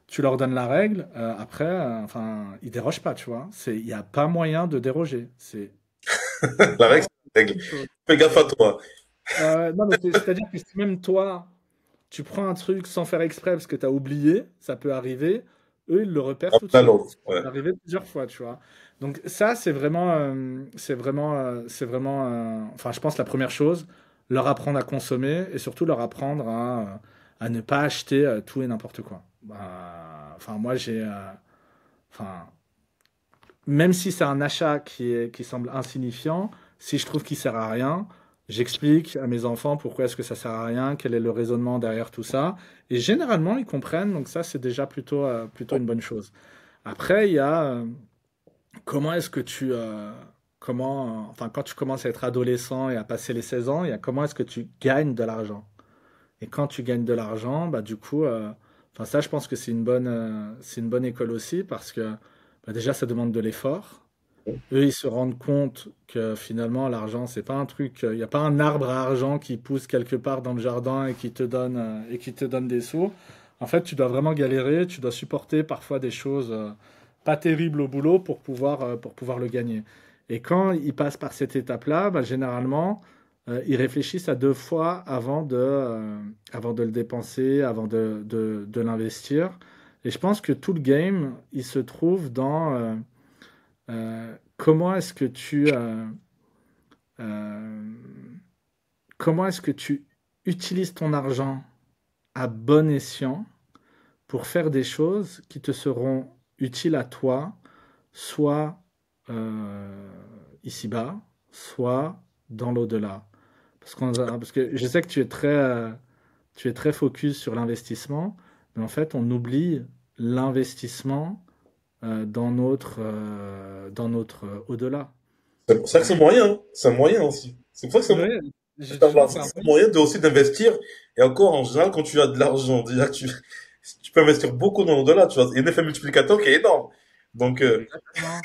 tu leur donnes la règle, après, enfin, ils dérogent pas, tu vois. Il n'y a pas moyen de déroger. C'est La règle, vraiment c'est la règle. une chose. Fais gaffe à toi. Non, mais c'est-à-dire que si même toi, tu prends un truc sans faire exprès parce que tu as oublié, ça peut arriver, eux, ils le repèrent tout de À suite. l'ordre. Ouais. C'est arrivé plusieurs fois, tu vois. Donc ça, enfin, je pense la première chose, leur apprendre à consommer et surtout leur apprendre à ne pas acheter tout et n'importe quoi. Enfin, moi, enfin, même si c'est un achat qui semble insignifiant, si je trouve qu'il sert à rien, j'explique à mes enfants pourquoi est-ce que ça sert à rien, quel est le raisonnement derrière tout ça. Et généralement, ils comprennent, donc ça, c'est déjà plutôt une bonne chose. Après, il y a comment est-ce que enfin, quand tu commences à être adolescent et à passer les 16 ans, il y a comment est-ce que tu gagnes de l'argent. Et quand tu gagnes de l'argent, bah, du coup, enfin, ça, je pense que c'est une bonne école aussi parce que bah, déjà, ça demande de l'effort. Eux, ils se rendent compte que finalement, l'argent, c'est pas un truc. Il n'y a pas un arbre à argent qui pousse quelque part dans le jardin et qui te donne des sous. En fait, tu dois vraiment galérer, tu dois supporter parfois des choses pas terribles au boulot pour pouvoir le gagner. Et quand ils passent par cette étape-là, bah, généralement, ils réfléchissent à deux fois avant de le dépenser, avant de l'investir. Et je pense que tout le game, il se trouve dans comment est-ce que euh, comment est-ce que tu utilises ton argent à bon escient pour faire des choses qui te seront utiles à toi, soit ici-bas, soit dans l'au-delà. Parce que je sais que tu es très focus sur l'investissement, mais en fait, on oublie l'investissement dans notre au-delà. C'est pour ça que c'est moyen, hein. C'est un moyen aussi. C'est pour ça que c'est moyen. Oui, je C'est pense que c'est un un peu. moyen de, aussi d'investir. Et encore, en général, quand tu as de l'argent, déjà, tu peux investir beaucoup dans le-delà, tu vois. Il y a un effet multiplicateur qui est énorme. Donc, Exactement.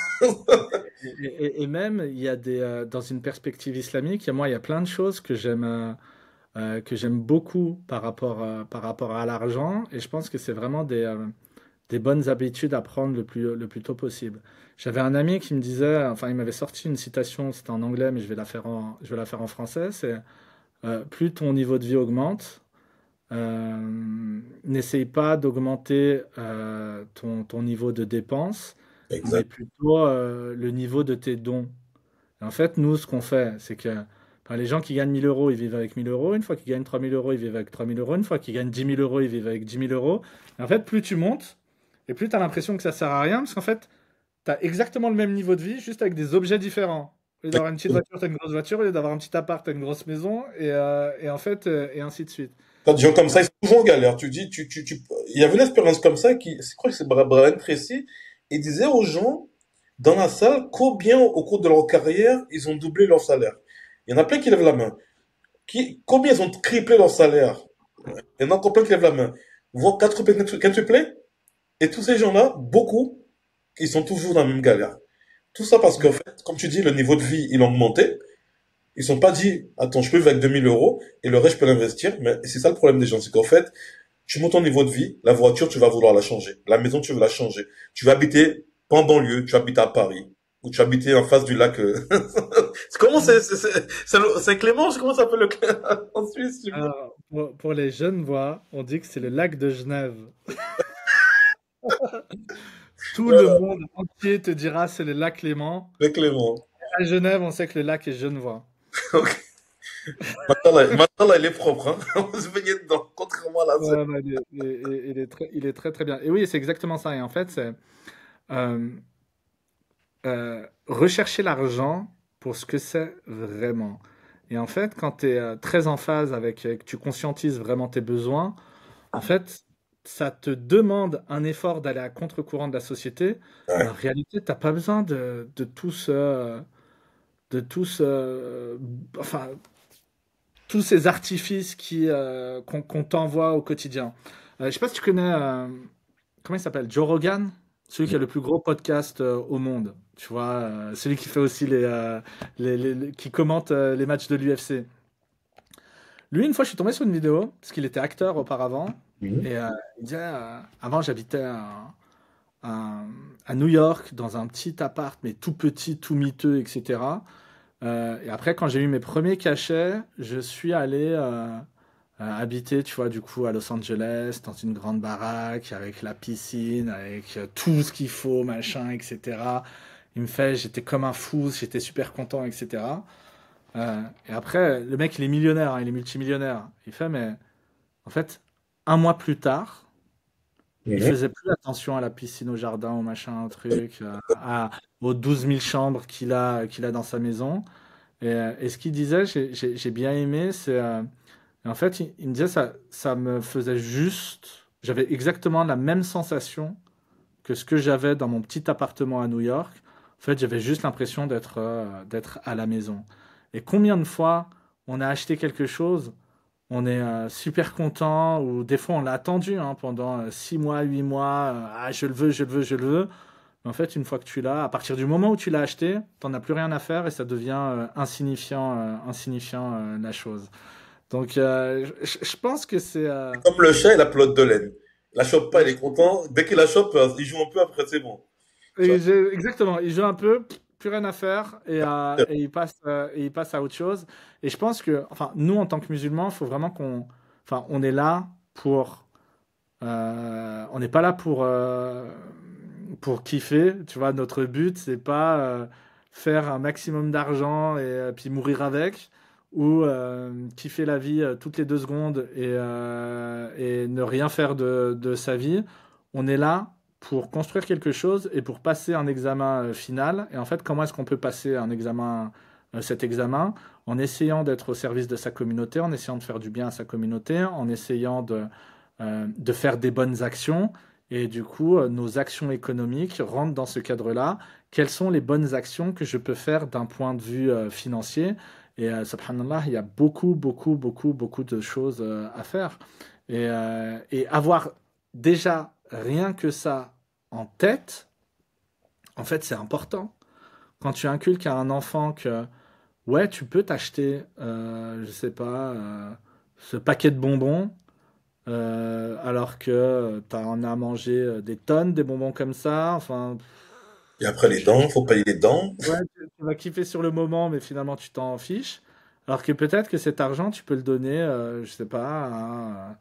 Et même, il y a dans une perspective islamique, il y a plein de choses que j'aime beaucoup par rapport à l'argent. Et je pense que c'est vraiment des bonnes habitudes à prendre le plus tôt possible. J'avais un ami qui me disait, enfin, il m'avait sorti une citation, c'était en anglais, mais je vais la faire en français. C'est plus ton niveau de vie augmente, n'essaye pas d'augmenter ton niveau de dépense, mais exact. plutôt le niveau de tes dons. Et en fait, nous, ce qu'on fait, c'est que enfin, les gens qui gagnent 1000 euros, ils vivent avec 1000 euros. Une fois qu'ils gagnent 3000 euros, ils vivent avec 3000 euros. Une fois qu'ils gagnent 10 000 euros, ils vivent avec 10 000 euros. Et en fait, plus tu montes, et plus tu as l'impression que ça sert à rien, parce qu'en fait, tu as exactement le même niveau de vie, juste avec des objets différents. Au lieu d'avoir une petite voiture, tu as une grosse voiture, au lieu d'avoir un petit appart, tu as une grosse maison, et en fait, et ainsi de suite. Quand des gens comme Euh, ça, ils sont toujours en galère. Tu dis, il y avait une expérience comme ça je crois que c'est Brian Tracy, il disait aux gens dans la salle combien au cours de leur carrière ils ont doublé leur salaire. Il y en a plein qui lèvent la main. Combien ils ont triplé leur salaire? Il y en a encore plein qui lèvent la main. Voire quatre quintupler. Et tous ces gens-là, beaucoup, ils sont toujours dans la même galère. Tout ça parce qu'en fait, comme tu dis, le niveau de vie, il a augmenté. Ils sont pas dit, attends, je peux vivre avec 2 000 € et le reste, je peux l'investir. Mais c'est ça le problème des gens, c'est qu'en fait, tu montes ton niveau de vie, la voiture, tu vas vouloir la changer. La maison, tu veux la changer. Tu vas habiter pas en banlieue, tu habites à Paris. Ou tu habites en face du lac. Comment c'est Clément, comment ça s'appelle en Suisse, tu vois? alors, pour les jeunes voix, on dit que c'est le lac de Genève. Tout le Voilà, monde entier te dira c'est le lac Léman. le Clément. À Genève, on sait que le lac est genevois. Ok. Maintenant, là, il est propre, hein. On se baignait dedans, contrairement à la Seine. Ouais, ouais, il est très très bien. Et oui, c'est exactement ça. Et en fait, c'est euh, rechercher l'argent pour ce que c'est vraiment. Et en fait, quand tu es très en phase avec, que tu conscientises vraiment tes besoins, en fait, ça te demande un effort d'aller à contre-courant de la société, mais en Ouais. réalité, t'as pas besoin de tous, enfin, tous ces artifices qu'on t'envoie au quotidien. Je sais pas si tu connais, comment il s'appelle? Joe Rogan? Celui qui a le plus gros podcast au monde. Tu vois, celui qui fait aussi qui commente les matchs de l'UFC. Lui, une fois, je suis tombé sur une vidéo, parce qu'il était acteur auparavant, Mhm. et il disait, avant, j'habitais à- à New York, dans un petit appart, mais tout petit, tout miteux, etc. Et après, quand j'ai eu mes premiers cachets, je suis allé habiter, tu vois, du coup, à Los Angeles, dans une grande baraque, avec la piscine, avec tout ce qu'il faut, machin, etc. Il me fait, j'étais comme un fou, j'étais super content, etc. Et après, le mec, il est millionnaire, hein, il est multimillionnaire. Il fait, mais en fait, un mois plus tard, il Mhm. faisait plus attention à la piscine, au jardin, au machin, au truc, aux 12 000 chambres qu'il a dans sa maison. Et ce qu'il disait, j'ai bien aimé, c'est en fait, il me disait ça me faisait juste, j'avais exactement la même sensation que ce que j'avais dans mon petit appartement à New York. En fait, j'avais juste l'impression d'être à la maison. Et combien de fois on a acheté quelque chose, on est super content, ou des fois on l'a attendu hein, pendant 6 mois, 8 mois, ah je le veux, je le veux, je le veux. Mais en fait, une fois que tu l'as, à partir du moment où tu l'as acheté, t'en as plus rien à faire et ça devient insignifiant la chose. Donc, je pense que c'est. Comme le chat et la pelote de laine. Il la chope pas, il est content. Dès qu'il la chope, il joue un peu, après c'est bon. Tu vois? Exactement, il joue un peu, plus rien à faire et il passe à autre chose. Et je pense que, enfin, nous en tant que musulmans, il faut vraiment enfin, on est là on n'est pas là pour kiffer. Tu vois, notre but, c'est pas faire un maximum d'argent et puis mourir avec, ou kiffer la vie toutes les 2 secondes et ne rien faire de sa vie. On est là pour construire quelque chose et pour passer un examen final. Et en fait, comment est-ce qu'on peut passer cet examen? En essayant d'être au service de sa communauté, en essayant de faire du bien à sa communauté, en essayant de faire des bonnes actions. Et du coup, nos actions économiques rentrent dans ce cadre-là. Quelles sont les bonnes actions que je peux faire d'un point de vue financier? Et subhanallah, il y a beaucoup, beaucoup, beaucoup, beaucoup de choses à faire. Et avoir déjà rien que ça en tête, en fait, c'est important. Quand tu inculques à un enfant que, ouais, tu peux t'acheter, je sais pas, ce paquet de bonbons, alors que tu en as mangé des tonnes, des bonbons comme ça. Enfin, Et après les dents, faut payer les dents. ouais, tu vas kiffer sur le moment, mais finalement tu t'en fiches. Alors que peut-être que cet argent, tu peux le donner, je sais pas,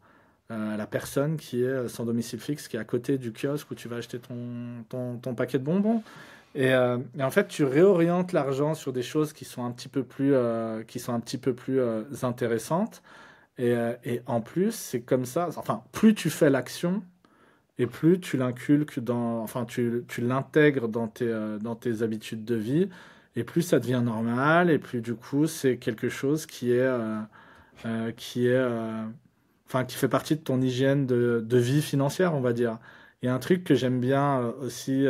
à la personne qui est sans domicile fixe, qui est à côté du kiosque où tu vas acheter ton paquet de bonbons. Et en fait, tu réorientes l'argent sur des choses qui sont un petit peu plus intéressantes. Et en plus, c'est comme ça. Enfin, plus tu fais l'action, et plus tu l'inculques enfin, tu l'intègres dans tes habitudes de vie, et plus ça devient normal, et plus du coup, c'est quelque chose qui est, enfin, qui fait partie de ton hygiène de vie financière, on va dire. Il y a un truc que j'aime bien aussi,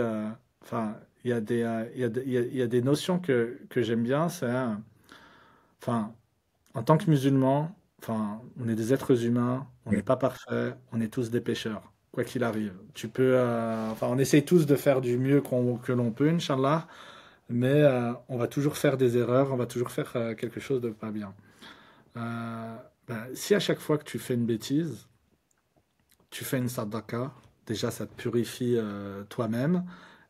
enfin, il y a des notions que j'aime bien, enfin, en tant que musulman, enfin, on est des êtres humains, on n'est pas parfaits, on est tous des pécheurs, quoi qu'il arrive. Enfin, on essaye tous de faire du mieux que l'on peut, Inch'Allah, mais on va toujours faire des erreurs, on va toujours faire quelque chose de pas bien. Euh, Si à chaque fois que tu fais une bêtise, tu fais une sadaqa, déjà ça te purifie toi-même,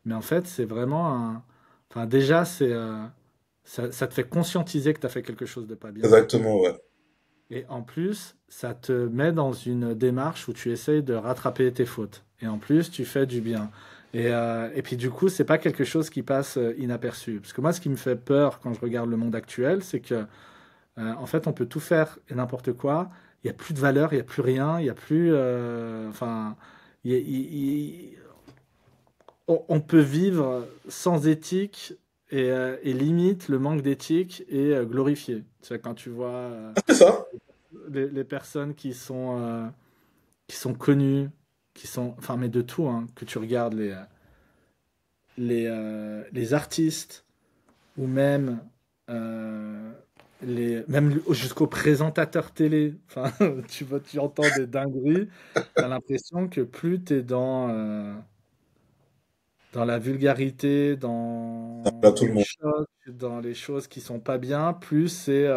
mais en fait c'est vraiment un... Enfin déjà ça te fait conscientiser que tu as fait quelque chose de pas bien, Exactement, ouais. et en plus ça te met dans une démarche où tu essayes de rattraper tes fautes, et en plus tu fais du bien. Et puis du coup c'est pas quelque chose qui passe inaperçu. Parce que moi ce qui me fait peur quand je regarde le monde actuel, c'est que en fait, on peut tout faire et n'importe quoi. Il n'y a plus de valeur, il n'y a plus rien, il n'y a plus. Enfin, il y a- il- on peut vivre sans éthique et limite le manque d'éthique est glorifié. Tu sais, quand tu vois C'est ça. les personnes qui sont connues, enfin, mais de tout, hein, que tu regardes les artistes ou même, euh, même jusqu'au présentateur télé. Enfin, tu entends des dingueries, tu as l'impression que plus tu es dans la vulgarité, Là, tout dans le le monde. choc, dans les choses qui sont pas bien, plus c'est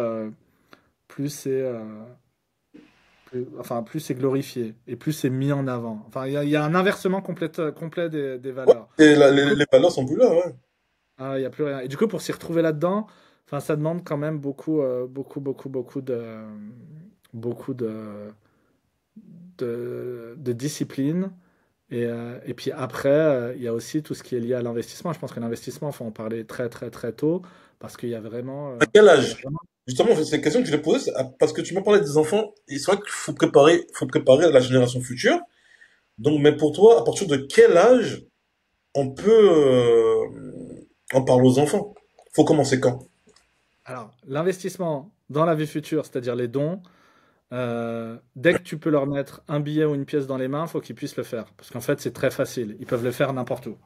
enfin, plus c'est glorifié et plus c'est mis en avant. Enfin, il y a un inversement complet des valeurs. Et Du coup, les valeurs sont plus là, ouais. ah, il y a plus rien. Et du coup, pour s'y retrouver là-dedans, enfin, ça demande quand même beaucoup de discipline. Et puis après, il y a aussi tout ce qui est lié à l'investissement. Je pense que l'investissement, il faut en parler très, très, très tôt parce qu'il y a vraiment, À quel il y a âge? vraiment- Justement, c'est une question que je vais poser, parce que tu m'as parlé des enfants, et c'est vrai qu'il faut préparer la génération future. Donc, mais pour toi, à partir de quel âge on peut en parler aux enfants? Faut commencer quand? Alors, l'investissement dans la vie future, c'est-à-dire les dons, dès que tu peux leur mettre un billet ou une pièce dans les mains, il faut qu'ils puissent le faire. Parce qu'en fait, c'est très facile. Ils peuvent le faire n'importe où.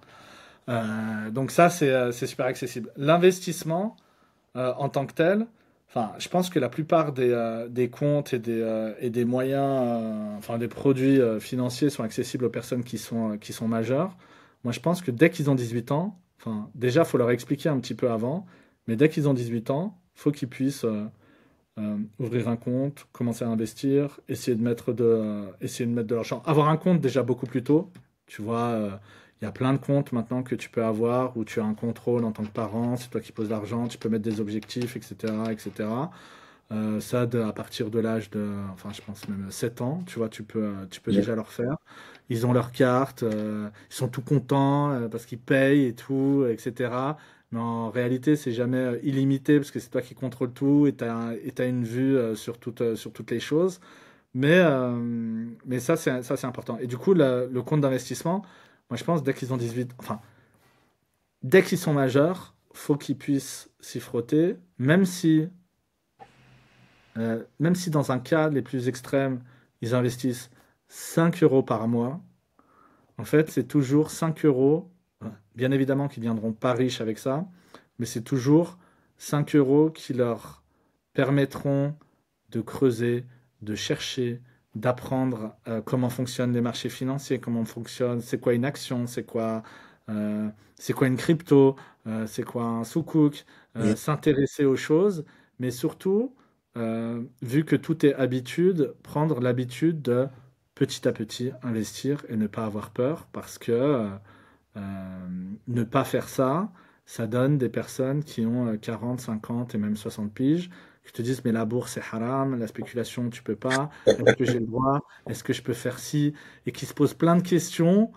Donc ça, c'est super accessible. L'investissement en tant que tel, enfin, je pense que la plupart des comptes et des moyens, enfin des produits financiers sont accessibles aux personnes qui sont majeures. Moi, je pense que dès qu'ils ont 18 ans, enfin, déjà, il faut leur expliquer un petit peu avant, mais dès qu'ils ont 18 ans, il faut qu'ils puissent ouvrir un compte, commencer à investir, essayer de mettre de l'argent. Avoir un compte déjà beaucoup plus tôt. Tu vois, il y a plein de comptes maintenant que tu peux avoir où tu as un contrôle en tant que parent, c'est toi qui poses l'argent, tu peux mettre des objectifs, etc., etc. À partir de l'âge enfin, je pense même 7 ans, tu vois, tu peux déjà leur faire. Ils ont leur carte, ils sont tout contents parce qu'ils payent et tout, etc. Mais en réalité, c'est jamais illimité parce que c'est toi qui contrôles tout et t'as une vue sur toutes les choses. Mais ça, c'est important. Et du coup, le compte d'investissement, moi, je pense, dès qu'ils ont 18, enfin, dès qu'ils sont majeurs, faut qu'ils puissent s'y frotter, même si dans un cas les plus extrêmes, ils investissent 5 euros par mois, en fait, c'est toujours 5 euros. Bien évidemment qu'ils ne viendront pas riches avec ça, mais c'est toujours 5 euros qui leur permettront de creuser, de chercher, d'apprendre comment fonctionnent les marchés financiers, comment fonctionne, c'est quoi une action, c'est quoi une crypto, c'est quoi un sukuk, Mm. s'intéresser aux choses, mais surtout, vu que tout est habitude, prendre l'habitude de petit à petit investir et ne pas avoir peur parce que ne pas faire ça, ça donne des personnes qui ont 40, 50 et même 60 piges qui te disent mais la bourse c'est haram, la spéculation tu peux pas, est-ce que j'ai le droit, est-ce que je peux faire ci, et qui se posent plein de questions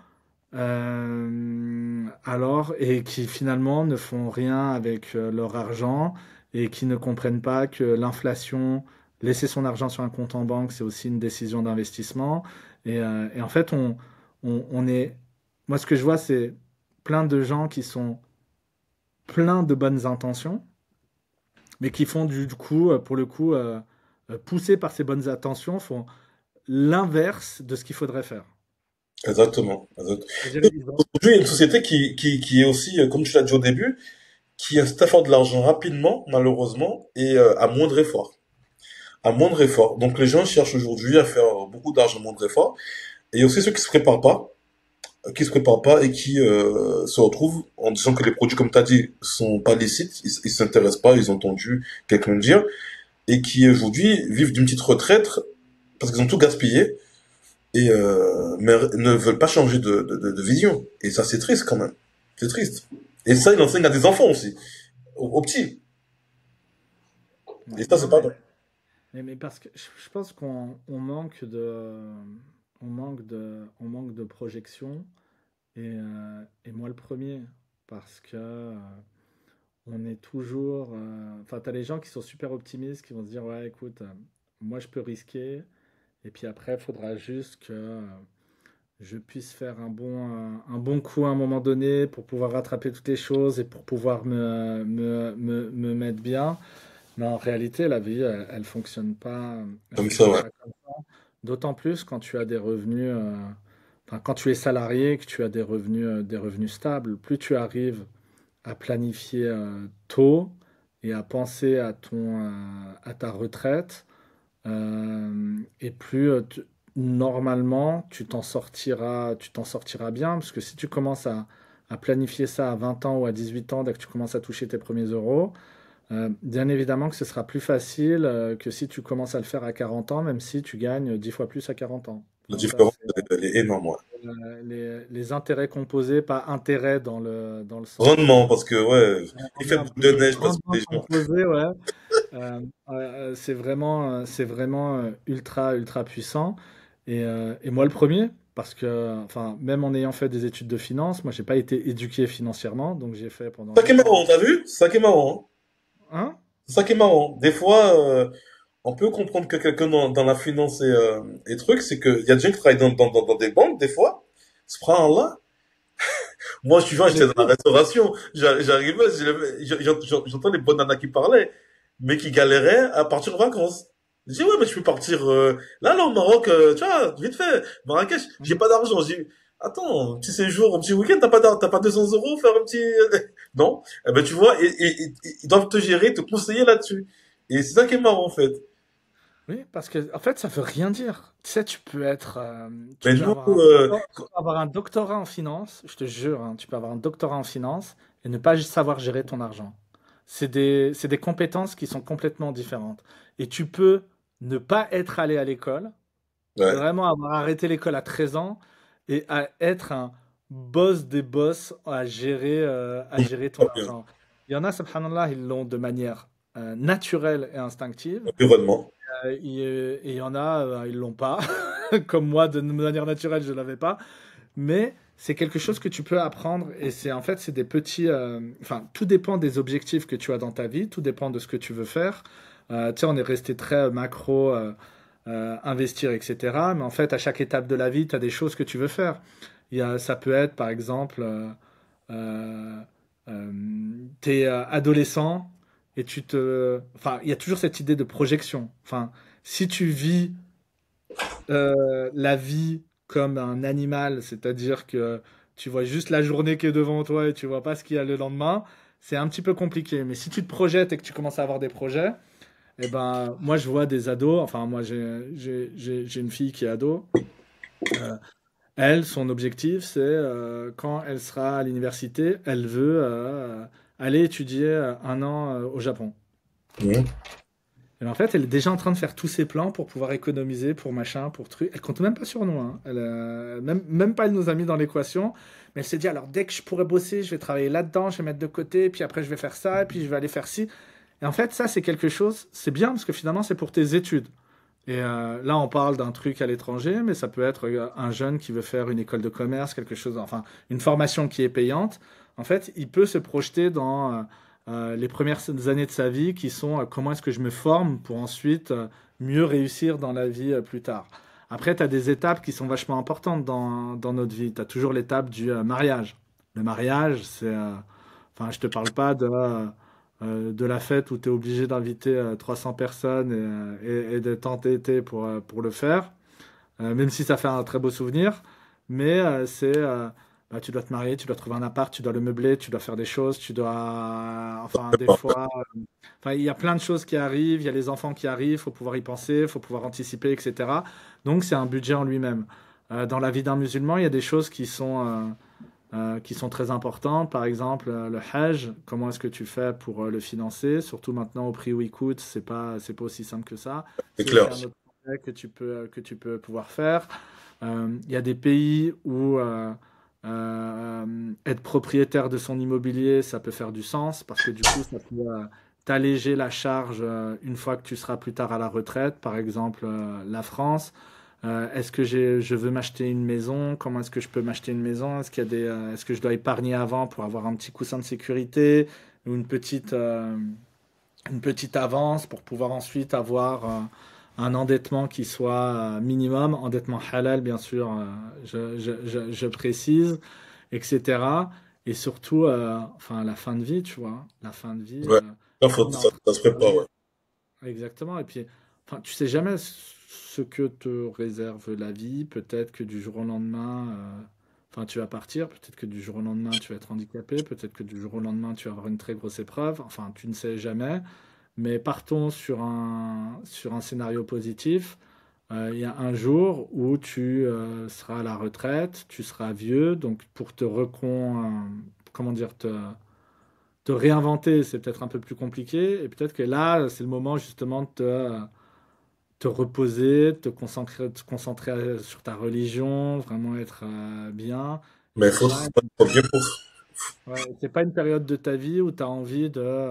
alors et qui finalement ne font rien avec leur argent et qui ne comprennent pas que l'inflation, laisser son argent sur un compte en banque, c'est aussi une décision d'investissement et en fait on est. Moi, ce que je vois, c'est plein de gens qui sont pleins de bonnes intentions, mais qui font du coup, pour le coup, poussés par ces bonnes intentions, font l'inverse de ce qu'il faudrait faire. Exactement. Exact. C'est-à-dire, ils ont- Aujourd'hui, il y a une société qui est aussi, comme tu l'as dit au début, qui incite à faire de l'argent rapidement, malheureusement, et à moindre effort. À moindre effort. Donc les gens cherchent aujourd'hui à faire beaucoup d'argent à moindre effort. Et il y a aussi ceux qui se préparent pas et qui se retrouvent en disant que les produits, comme tu as dit, sont pas licites, ils s'intéressent pas, ils ont entendu quelqu'un le dire, et qui aujourd'hui vivent d'une petite retraite parce qu'ils ont tout gaspillé et mais ne veulent pas changer de vision. Et ça, c'est triste quand même. C'est triste. Et ça, il enseigne à des enfants aussi, aux petits. Et Ouais, ça, c'est non, pas bon. mais parce que je pense qu'on manque on manque de projection. Et moi le premier, parce que on est toujours. Enfin, t'as les gens qui sont super optimistes, qui vont se dire, ouais, écoute, moi je peux risquer, et puis après, il faudra juste que je puisse faire un bon coup à un moment donné pour pouvoir rattraper toutes les choses et pour pouvoir me mettre bien. Mais en réalité, la vie, elle elle Comme ça, fonctionne ouais. pas comme ça. D'autant plus quand tu as des revenus, enfin, quand tu es salarié et que tu as des revenus stables, plus tu arrives à planifier tôt et à penser à ta retraite, et plus normalement tu t'en sortiras bien, parce que si tu commences à planifier ça à 20 ans ou à 18 ans, dès que tu commences à toucher tes premiers euros, bien évidemment que ce sera plus facile que si tu commences à le faire à 40 ans, même si tu gagnes 10 fois plus à 40 ans. La Enfin, ça, différence, c'est elle est énorme, ouais. les intérêts composés, pas intérêts dans le sens Rendement, parce que, ouais, effet rendement boule de neige, parce que rendement les gens. composé, ouais. C'est vraiment ultra puissant. Et moi le premier, parce que enfin, même en ayant fait des études de finance, moi j'ai pas été éduqué financièrement, donc j'ai fait pendant C'est ça qui est longtemps. marrant, t'as vu? C'est ça qui est marrant, hein. Hein? C'est ça qui est marrant. Des fois, on peut comprendre que quelqu'un dans la finance et trucs, c'est qu'il y a des gens qui travaillent dans des banques, des fois. Subhanallah. Moi, je suis vois, On est j'étais dans la fou. restauration. J'arrivais, j'entends les bonnes nanas qui parlaient, mais qui galéraient à partir en vacances. Je dis, ouais, mais je peux partir, là, au Maroc, tu vois, vite fait, Marrakech, j'ai pas d'argent. Je dis, attends, un petit séjour, un petit week-end, t'as pas 200 euros, faire un petit, non. Eh ben, tu vois, ils doivent te gérer, te conseiller là-dessus. Et c'est ça qui est marrant, en fait. Oui, parce que en fait, ça veut rien dire. Tu sais, tu Mais peux nous, avoir tu peux avoir un doctorat en finance, je te jure, hein, tu peux avoir un doctorat en finance et ne pas savoir gérer ton argent. C'est des compétences qui sont complètement différentes. Et tu peux ne pas être allé à l'école, ouais, vraiment avoir arrêté l'école à 13 ans et à être un boss des boss à gérer ton pas bien. argent. Il y en a, subhanallah, ils l'ont de manière naturelle et instinctive. Environnement. Et il y en a, ils l'ont pas. Comme moi, de manière naturelle, je l'avais pas. Mais c'est quelque chose que tu peux apprendre. Et c'est en fait, c'est des petits. Enfin, tout dépend des objectifs que tu as dans ta vie. Tout dépend de ce que tu veux faire. Tu sais, on est resté très macro, investir, etc. Mais en fait, à chaque étape de la vie, tu as des choses que tu veux faire. Ça peut être, par exemple, euh, t'es adolescent et enfin, il y a toujours cette idée de projection. Enfin, si tu vis la vie comme un animal, c'est-à-dire que tu vois juste la journée qui est devant toi et tu vois pas ce qu'il y a le lendemain, c'est un petit peu compliqué. Mais si tu te projettes et que tu commences à avoir des projets, eh ben, moi je vois des ados, enfin moi j'ai une fille qui est ado. euh, Elle, son objectif, c'est quand elle sera à l'université, elle veut aller étudier un an au Japon. Mhm. Et en fait, elle est déjà en train de faire tous ses plans pour pouvoir économiser, pour machin, pour truc. Elle compte même pas sur nous, hein. Même pas elle nous a mis dans l'équation. Mais elle s'est dit, alors dès que je pourrai bosser, je vais travailler là-dedans, je vais mettre de côté, puis après je vais faire ça, et puis je vais aller faire ci. Et en fait, ça, c'est quelque chose, c'est bien parce que finalement, c'est pour tes études. Et là, on parle d'un truc à l'étranger, mais ça peut être un jeune qui veut faire une école de commerce, quelque chose, enfin, une formation qui est payante. En fait, il peut se projeter dans les premières années de sa vie qui sont comment est-ce que je me forme pour ensuite mieux réussir dans la vie plus tard. Après, tu as des étapes qui sont vachement importantes dans notre vie. Tu as toujours l'étape du mariage. Le mariage, enfin, je te parle pas de la fête où tu es obligé d'inviter 300 personnes et de t'entêter pour le faire, même si ça fait un très beau souvenir. Mais bah, tu dois te marier, tu dois trouver un appart, tu dois le meubler, tu dois faire des choses, tu dois. Enfin, des fois. Enfin, il y a plein de choses qui arrivent, il y a les enfants qui arrivent, il faut pouvoir y penser, il faut pouvoir anticiper, etc. Donc, c'est un budget en lui-même. Dans la vie d'un musulman, il y a des choses qui sont très importantes. Par exemple, le Hajj, comment est-ce que tu fais pour le financer? Surtout maintenant, au prix où il coûte, c'est pas aussi simple que ça. C'est C'est aussi clair. un autre projet que tu peux pouvoir faire. Il y a des pays où être propriétaire de son immobilier, ça peut faire du sens parce que du coup, ça peut t'alléger la charge une fois que tu seras plus tard à la retraite. Par exemple, la France. Est-ce que je veux m'acheter une maison? Comment est-ce que je peux m'acheter une maison? Est-ce que je dois épargner avant pour avoir un petit coussin de sécurité ou une petite avance pour pouvoir ensuite avoir un endettement qui soit minimum, endettement halal bien sûr, je précise, etc. Et surtout, enfin la fin de vie, tu vois, la fin de vie, Ouais. Là, on est en ça, train ça se de prépare, parler. ouais. Exactement. Et puis, enfin, tu sais jamais ce que te réserve la vie. Peut-être que du jour au lendemain, enfin, tu vas partir. Peut-être que du jour au lendemain, tu vas être handicapé. Peut-être que du jour au lendemain, tu vas avoir une très grosse épreuve. Enfin, tu ne sais jamais. Mais partons sur un scénario positif. Il y a un jour où tu seras à la retraite, tu seras vieux. Donc, pour comment dire, te réinventer, c'est peut-être un peu plus compliqué. Et peut-être que là, c'est le moment justement de te reposer, te concentrer sur ta religion, vraiment être bien. Et Mais faut bien pour. c'est pas une période de ta vie où tu as envie de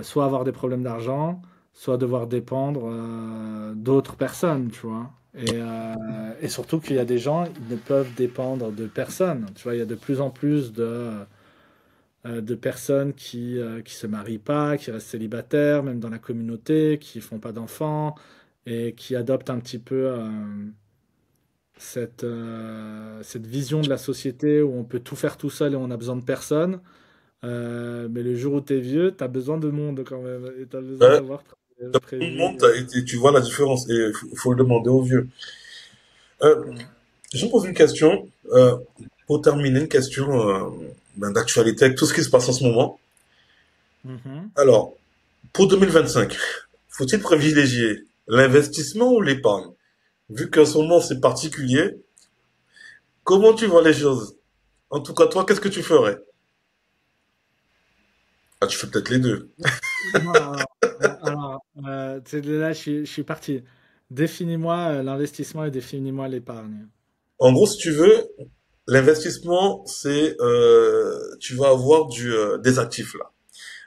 soit avoir des problèmes d'argent, soit devoir dépendre d'autres personnes, tu vois. Et surtout qu'il y a des gens, ils ne peuvent dépendre de personne. Tu vois, il y a de plus en plus de personnes qui se marient pas, qui restent célibataires, même dans la communauté, qui font pas d'enfants et qui adoptent un petit peu cette vision de la société où on peut tout faire tout seul et on a besoin de personne. Mais le jour où tu es vieux, tu as besoin de monde quand même et tu as besoin Ouais. d'avoir Tout le prévu. monde, et tu vois la différence, et faut le demander aux vieux. Euh, Ouais. je me pose une question, pour terminer, une question d'actualité avec tout ce qui se passe en ce moment. Mhm. Alors, pour 2025, faut-il privilégier l'investissement ou l'épargne? Vu qu'en ce moment c'est particulier, comment tu vois les choses? En tout cas, toi, qu'est-ce que tu ferais? Ah, tu fais peut-être les deux. Non, tu sais, là, je suis parti. Définis-moi l'investissement et définis-moi l'épargne. En gros, si tu veux, l'investissement, c'est tu vas avoir des actifs là.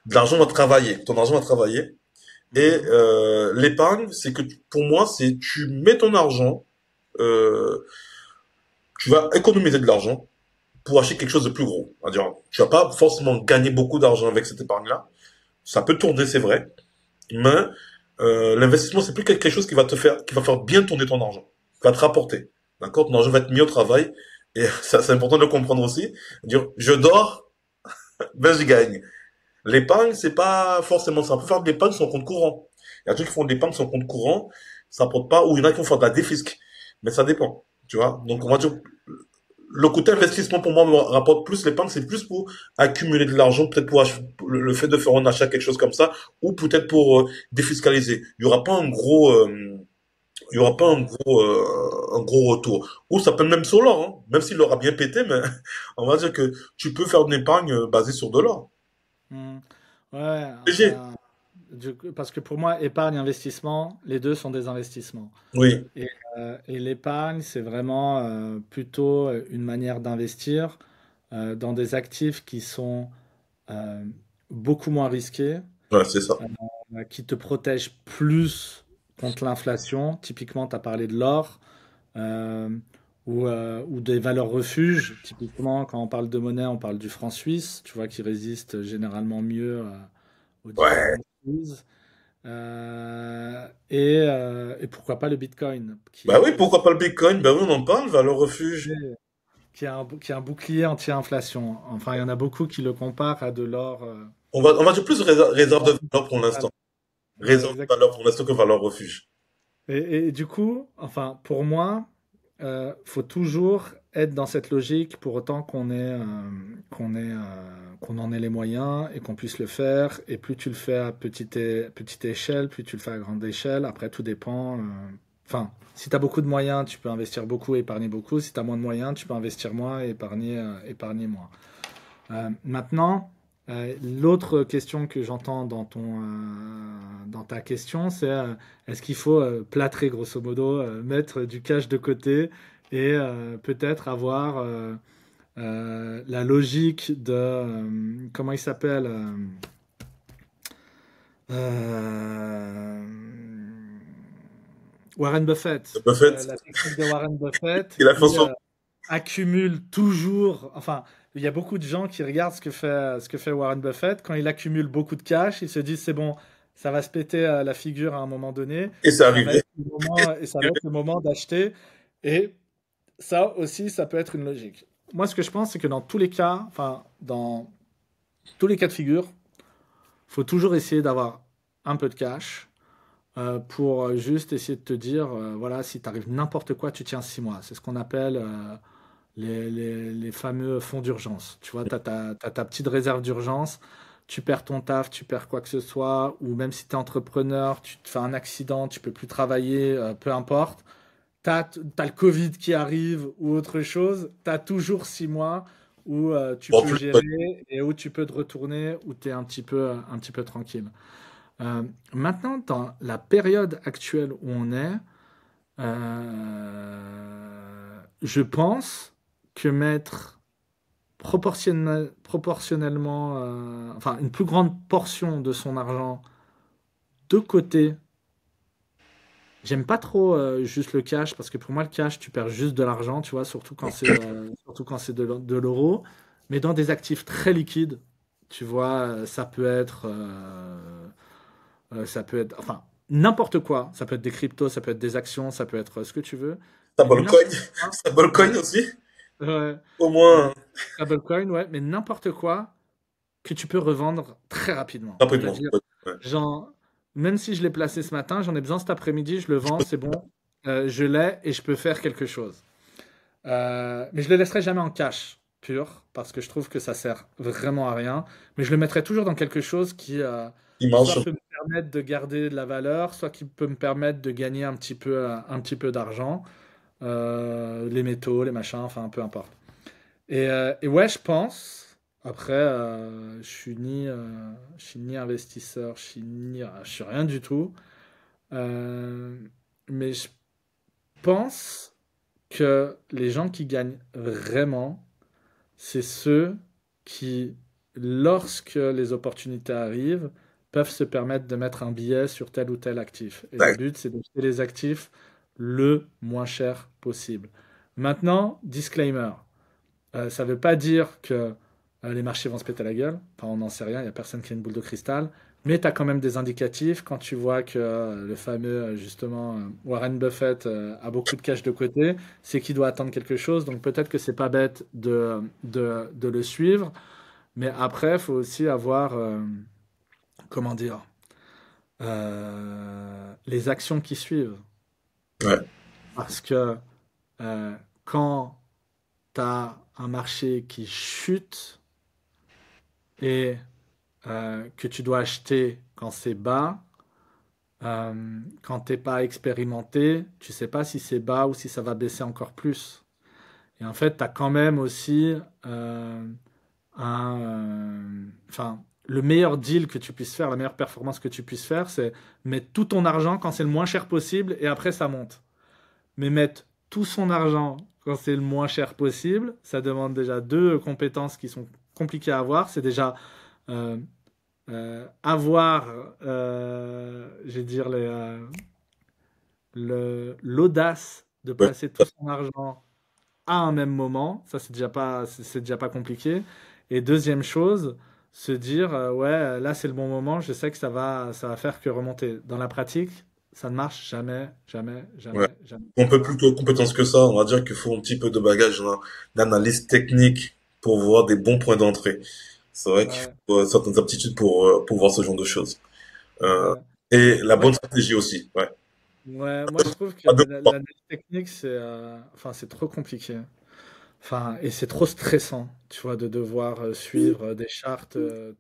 De l'argent va travailler, ton argent va travailler. Et Mhm. l'épargne, c'est que pour moi, c'est tu mets ton argent, euh, tu vas économiser de l'argent pour acheter quelque chose de plus gros. C'est-à-dire, tu vas pas forcément gagner beaucoup d'argent avec cette épargne-là. Ça peut tourner, c'est vrai, mais l'investissement, c'est plus quelque chose qui va faire bien tourner ton argent, qui va te rapporter. D'accord? Ton argent va être mis au travail. Et ça, c'est important de le comprendre aussi. Dire, je dors, ben je gagne. L'épargne, c'est pas forcément ça. On peut faire de l'épargne sur son compte courant. Il y a des gens qui font de l'épargne sur son compte courant, ça rapporte pas, ou il y en a qui vont faire de la défisque. Mais ça dépend. Tu vois? Donc, on va dire, le côté investissement pour moi me rapporte plus l'épargne, c'est plus pour accumuler de l'argent, peut-être pour le fait de faire un achat, quelque chose comme ça, ou peut-être pour défiscaliser. Il y aura pas un gros retour. Ou ça peut même sur l'or, hein. Même s'il aura bien pété, mais on va dire que tu peux faire une épargne basée sur de l'or. Mhm. Ouais, Léger. enfin, parce que pour moi, épargne, investissement, les deux sont des investissements. Oui. Et l'épargne, c'est vraiment plutôt une manière d'investir dans des actifs qui sont euh, beaucoup moins risqués, Ouais, c'est ça. qui te protègent plus contre l'inflation. Typiquement, tu as parlé de l'or euh, ou des valeurs refuges. Typiquement, quand on parle de monnaie, on parle du franc suisse, tu vois, qui résiste généralement mieux aux Ouais. différentes crises. Et pourquoi pas le Bitcoin, qui Bah est oui, pourquoi aussi pas le Bitcoin? Bah oui, on en parle, valeur refuge. qui est un bouclier anti-inflation. Enfin, il y en a beaucoup qui le comparent à de l'or. On va dire plus réserve de valeur pour l'instant. Ouais, Réserve de valeur exactement. pour l'instant que valeur refuge. Et du coup, enfin, pour moi, faut toujours être dans cette logique pour autant qu'on en ait les moyens et qu'on puisse le faire. Et plus tu le fais à petite échelle, plus tu le fais à grande échelle. Après, tout dépend. Enfin, si tu as beaucoup de moyens, tu peux investir beaucoup, épargner beaucoup. Si tu as moins de moyens, tu peux investir moins et épargner moins. Maintenant, l'autre question que j'entends dans ta question, c'est est-ce qu'il faut plâtrer, grosso modo, mettre du cash de côté et peut-être avoir la logique de, comment il s'appelle euh, Warren Buffett, Buffett, la technique de Warren Buffett il a fait qui son... accumule toujours, enfin, il y a beaucoup de gens qui regardent ce que fait Warren Buffett. Quand il accumule beaucoup de cash, ils se disent c'est bon, ça va se péter la figure à un moment donné, Et c'est arrivé. et ça va être le moment d'acheter. Et ça aussi, ça peut être une logique. Moi, ce que je pense, c'est que dans tous les cas, enfin, dans tous les cas de figure, faut toujours essayer d'avoir un peu de cash pour juste essayer de te dire, voilà, si t'arrive n'importe quoi, tu tiens 6 mois. C'est ce qu'on appelle les fameux fonds d'urgence. Tu vois, tu as ta petite réserve d'urgence, tu perds ton taf, tu perds quoi que ce soit, ou même si tu es entrepreneur, tu te fais un accident, tu peux plus travailler, peu importe. Tu as, le Covid qui arrive ou autre chose, tu as toujours 6 mois où tu En peux plus, ouais, gérer et où tu peux te retourner, où tu es un petit peu tranquille. Maintenant, dans la période actuelle où on est, je pense que mettre proportionnellement, enfin une plus grande portion de son argent de côté. J'aime pas trop juste le cash parce que pour moi le cash tu perds juste de l'argent, tu vois, surtout quand c'est de l'euro, mais dans des actifs très liquides, tu vois, ça peut être, enfin n'importe quoi, ça peut être des cryptos, ça peut être des actions, ça peut être ce que tu veux, mais Stablecoin, n'importe quoi. Stablecoin Ouais, aussi. ouais, Au ouais. moins, Stablecoin, ouais, mais n'importe quoi que tu peux revendre très rapidement. rapidement. C'est-à-dire, Ouais, ouais. genre, même si je l'ai placé ce matin, j'en ai besoin cet après-midi, je le vends, c'est bon, je l'ai et je peux faire quelque chose. Mais je le laisserai jamais en cash pur, parce que je trouve que ça sert vraiment à rien. Mais je le mettrai toujours dans quelque chose qui Il marche. soit peut me permettre de garder de la valeur, soit qui peut me permettre de gagner un petit peu d'argent. Les métaux, les machins, enfin peu importe. Et ouais, je pense. Après, je suis ni investisseur, je suis rien du tout. Euh, mais je pense que les gens qui gagnent vraiment, c'est ceux qui, lorsque les opportunités arrivent, peuvent se permettre de mettre un billet sur tel ou tel actif. Et le Ouais. but, c'est d'acheter les actifs le moins cher possible. Maintenant, disclaimer. Ça ne veut pas dire que les marchés vont se péter la gueule. Enfin, on n'en sait rien, il n'y a personne qui a une boule de cristal. Mais tu as quand même des indicatifs quand tu vois que le fameux, justement, Warren Buffett a beaucoup de cash de côté, c'est qu'il doit attendre quelque chose. Donc peut-être que c'est pas bête de le suivre. Mais après, il faut aussi avoir, comment dire, les actions qui suivent. Ouais. Parce que euh, quand tu as un marché qui chute, et que tu dois acheter quand c'est bas, quand t'es pas expérimenté, tu sais pas si c'est bas ou si ça va baisser encore plus. Et en fait, tu as quand même aussi enfin, le meilleur deal que tu puisses faire, la meilleure performance que tu puisses faire, c'est mettre tout ton argent quand c'est le moins cher possible et après ça monte. Mais mettre tout son argent quand c'est le moins cher possible, ça demande déjà deux compétences qui sont compliquées à avoir. C'est déjà euh, avoir, je vais dire, l'audace de Ouais. placer tout son argent à un même moment. Ça, c'est déjà pas compliqué. Et deuxième chose, se dire, ouais, là c'est le bon moment, je sais que ça va faire que remonter. Dans la pratique, ça ne marche jamais, jamais, Ouais. jamais, jamais, Un tu peu vois. plutôt compétence que ça, on va dire qu'il faut un petit peu de bagage, d'analyse technique pour voir des bons points d'entrée. C'est vrai qu'il Ouais, faut certaines aptitudes pour voir ce genre de choses. Euh, ouais. et la Moi, bonne stratégie aussi, ouais. ouais, moi, je trouve que À deux points. l'analyse technique, enfin, c'est trop compliqué. Enfin, et c'est trop stressant, tu vois, de devoir suivre des chartes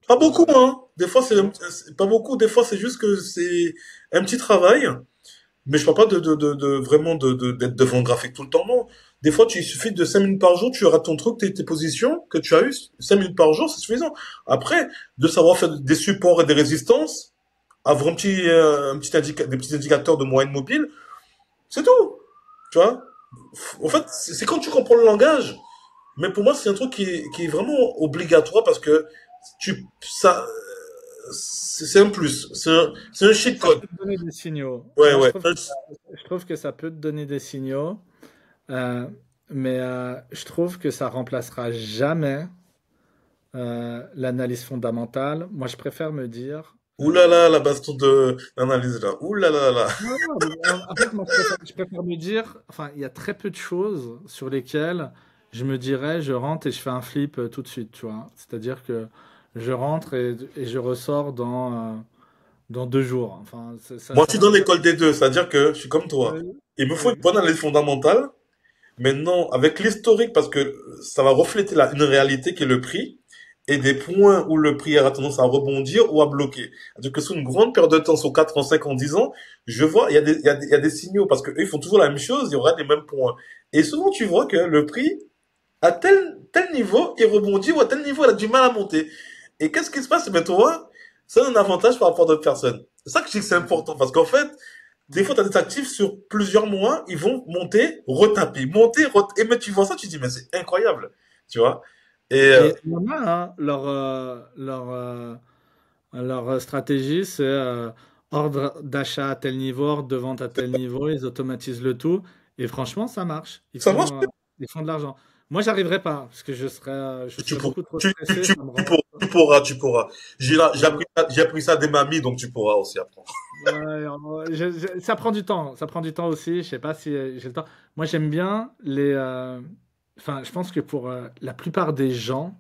Pas tout. beaucoup, hein. Des fois, Ouais, c'est pas beaucoup. Des fois, c'est juste que c'est un petit travail. Mais je parle pas de vraiment d'être devant le graphique tout le temps, non. Des fois, il suffit de 5 minutes par jour, tu rates ton truc, tes positions que tu as eues, 5 minutes par jour, c'est suffisant. Après, de savoir faire des supports et des résistances, avoir des petits indicateurs de moyenne mobile, c'est tout. Tu vois? En fait, c'est quand tu comprends le langage. Mais pour moi, c'est un truc qui est vraiment obligatoire parce que c'est un plus. C'est un cheat ça code. peut te donner des signaux. Ouais, Moi, ouais. je trouve que ça peut te donner des signaux, euh, mais je trouve que ça remplacera jamais l'analyse fondamentale. Moi, je préfère me dire. Ouh là là, la baston d'analyse là. Ouh là là là. Non, non, mais en fait, moi, je préfère me dire. Enfin, il y a très peu de choses sur lesquelles je me dirais, je rentre et je fais un flip tout de suite, tu vois. C'est-à-dire que je rentre et je ressors dans 2 jours. Enfin, Moi, je ça suis va. dans l'école des deux, c'est-à-dire que je suis comme toi. Oui, Il me faut une oui. bonne analyse fondamentale. Maintenant, avec l'historique, parce que ça va refléter une réalité qui est le prix, et des points où le prix a tendance à rebondir ou à bloquer. C'est-à-dire que sur une grande période de temps, sur 4 ans, 5 ans, 10 ans, je vois, il y a des signaux, parce qu'eux, ils font toujours la même chose, il y aura les mêmes points. Et souvent, tu vois que le prix, à tel niveau, il rebondit, ou à tel niveau, il a du mal à monter. Et qu'est-ce qui se passe? Ben, toi, c'est un avantage par rapport à d'autres personnes. C'est ça que je dis que c'est important, parce qu'en fait, des fois, tu as des actifs sur plusieurs mois, ils vont monter, retaper, et mais tu vois ça, tu dis, mais c'est incroyable, tu vois. Et Et il y en a, hein, leur stratégie, c'est ordre d'achat à tel niveau, ordre de vente à tel niveau, ils automatisent le tout. Et franchement, ça marche. ça marche. Ils font de l'argent. Moi, j'arriverai pas, parce que je Tu serais pourras, beaucoup trop stressé, ça me rend. tu pourras, tu pourras. Ouais, J'ai appris ça des mamies, donc tu pourras aussi apprendre. ouais, ça prend du temps. Ça prend du temps aussi. Je sais pas si j'ai le temps. Moi, j'aime bien enfin, je pense que pour la plupart des gens,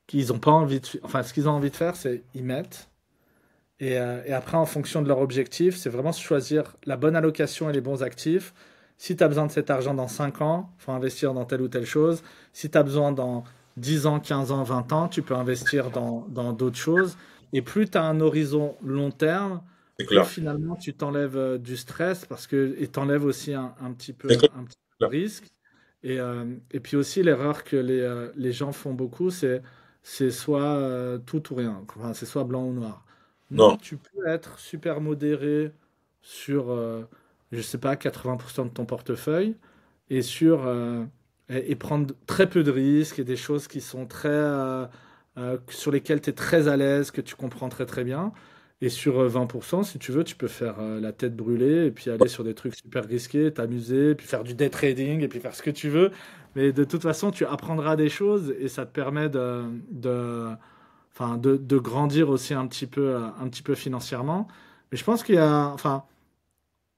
qu'ils ont pas envie enfin, ce qu'ils ont envie de faire, c'est ils mettent. Et après, en fonction de leur objectif, c'est vraiment choisir la bonne allocation et les bons actifs. Si tu as besoin de cet argent dans 5 ans, il faut investir dans telle ou telle chose. Si tu as besoin dans 10 ans, 15 ans, 20 ans, tu peux investir dans d'autres choses. Et plus tu as un horizon long terme, C'est plus clair. finalement tu t'enlèves du stress parce que, et t'enlèves aussi C'est clair. un petit peu de risque. Et puis aussi, l'erreur que les gens font beaucoup, c'est soit tout ou rien. Enfin, c'est soit blanc ou noir. Non, Non, tu peux être super modéré sur, je sais pas, 80% de ton portefeuille et et prendre très peu de risques et des choses qui sont sur lesquelles tu es très à l'aise, que tu comprends très très bien. Et sur 20%, si tu veux, tu peux faire la tête brûlée et puis aller sur des trucs super risqués, t'amuser, puis faire du day trading et puis faire ce que tu veux. Mais de toute façon, tu apprendras des choses et ça te permet enfin, de grandir aussi un petit peu financièrement. Mais je pense enfin,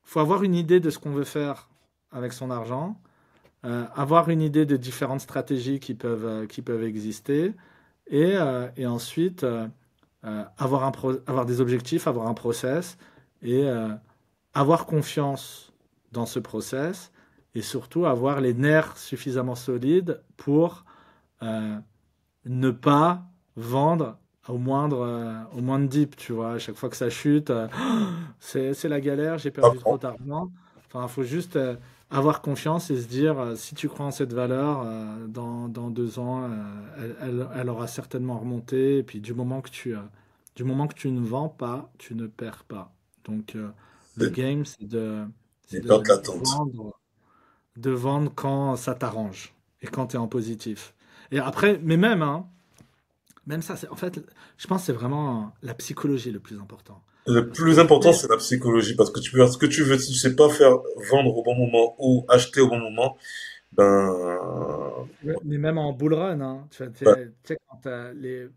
faut avoir une idée de ce qu'on veut faire avec son argent, avoir une idée de différentes stratégies qui peuvent exister, et ensuite avoir des objectifs, avoir un process, et avoir confiance dans ce process, et surtout avoir les nerfs suffisamment solides pour euh, ne pas vendre au moindre dip, tu vois. À chaque fois que ça chute, c'est la galère, j'ai ça perdu trop prend. d'argent. Enfin, il faut juste avoir confiance et se dire, si tu crois en cette valeur, dans 2 ans, elle aura certainement remonté. Et puis du moment que tu ne vends pas, tu ne perds pas. Donc, le C'est game, une c'est perte de latente. vendre quand ça t'arrange et quand tu es en positif. Et après, mais même, hein, même ça, en fait, je pense que c'est vraiment la psychologie le plus important. Le Parce que plus important, c'est la psychologie, parce que tu peux faire ce que tu veux, si tu sais pas faire vendre au bon moment ou acheter au bon moment, ben, mais même en bull run, hein, ben, tu sais, quand t'as les,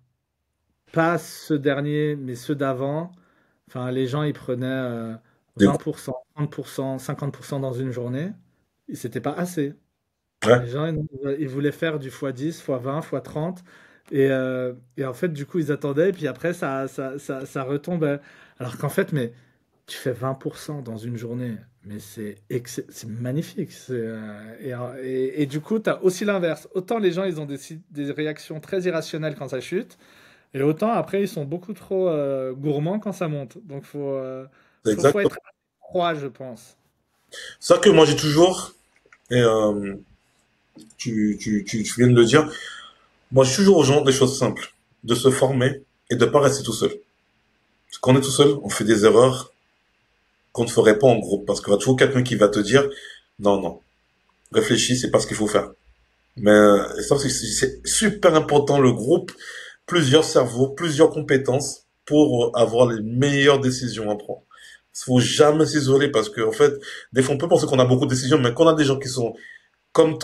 pas ce dernier, mais ceux d'avant, enfin, les gens, ils prenaient Des groupes. 20%, 30%, 50% dans une journée. Et c'était pas assez. Les Ouais, gens, ils voulaient faire du x10, x20, x30. Et en fait, du coup, ils attendaient. Et puis après, ça retombait. Alors qu'en fait, mais tu fais 20% dans une journée. Mais c'est magnifique. Et du coup, tu as aussi l'inverse. Autant les gens, ils ont des réactions très irrationnelles quand ça chute. Et autant après, ils sont beaucoup trop gourmands quand ça monte. Donc, c'est faut exactement être froid, je pense. ça que moi j'ai toujours, et tu viens de le dire, moi je suis toujours aux gens des choses simples, de se former et de pas rester tout seul. Parce qu'on est tout seul, on fait des erreurs qu'on ne ferait pas en groupe, parce qu'il y aura toujours quelqu'un qui va te dire, non, non, réfléchis, c'est pas ce qu'il faut faire. Mais ça, c'est super important, le groupe, plusieurs cerveaux, plusieurs compétences pour avoir les meilleures décisions à prendre. Il faut jamais s'isoler parce que, en fait, des fois, on peut penser qu'on a beaucoup de décisions, mais quand on a des gens qui sont comme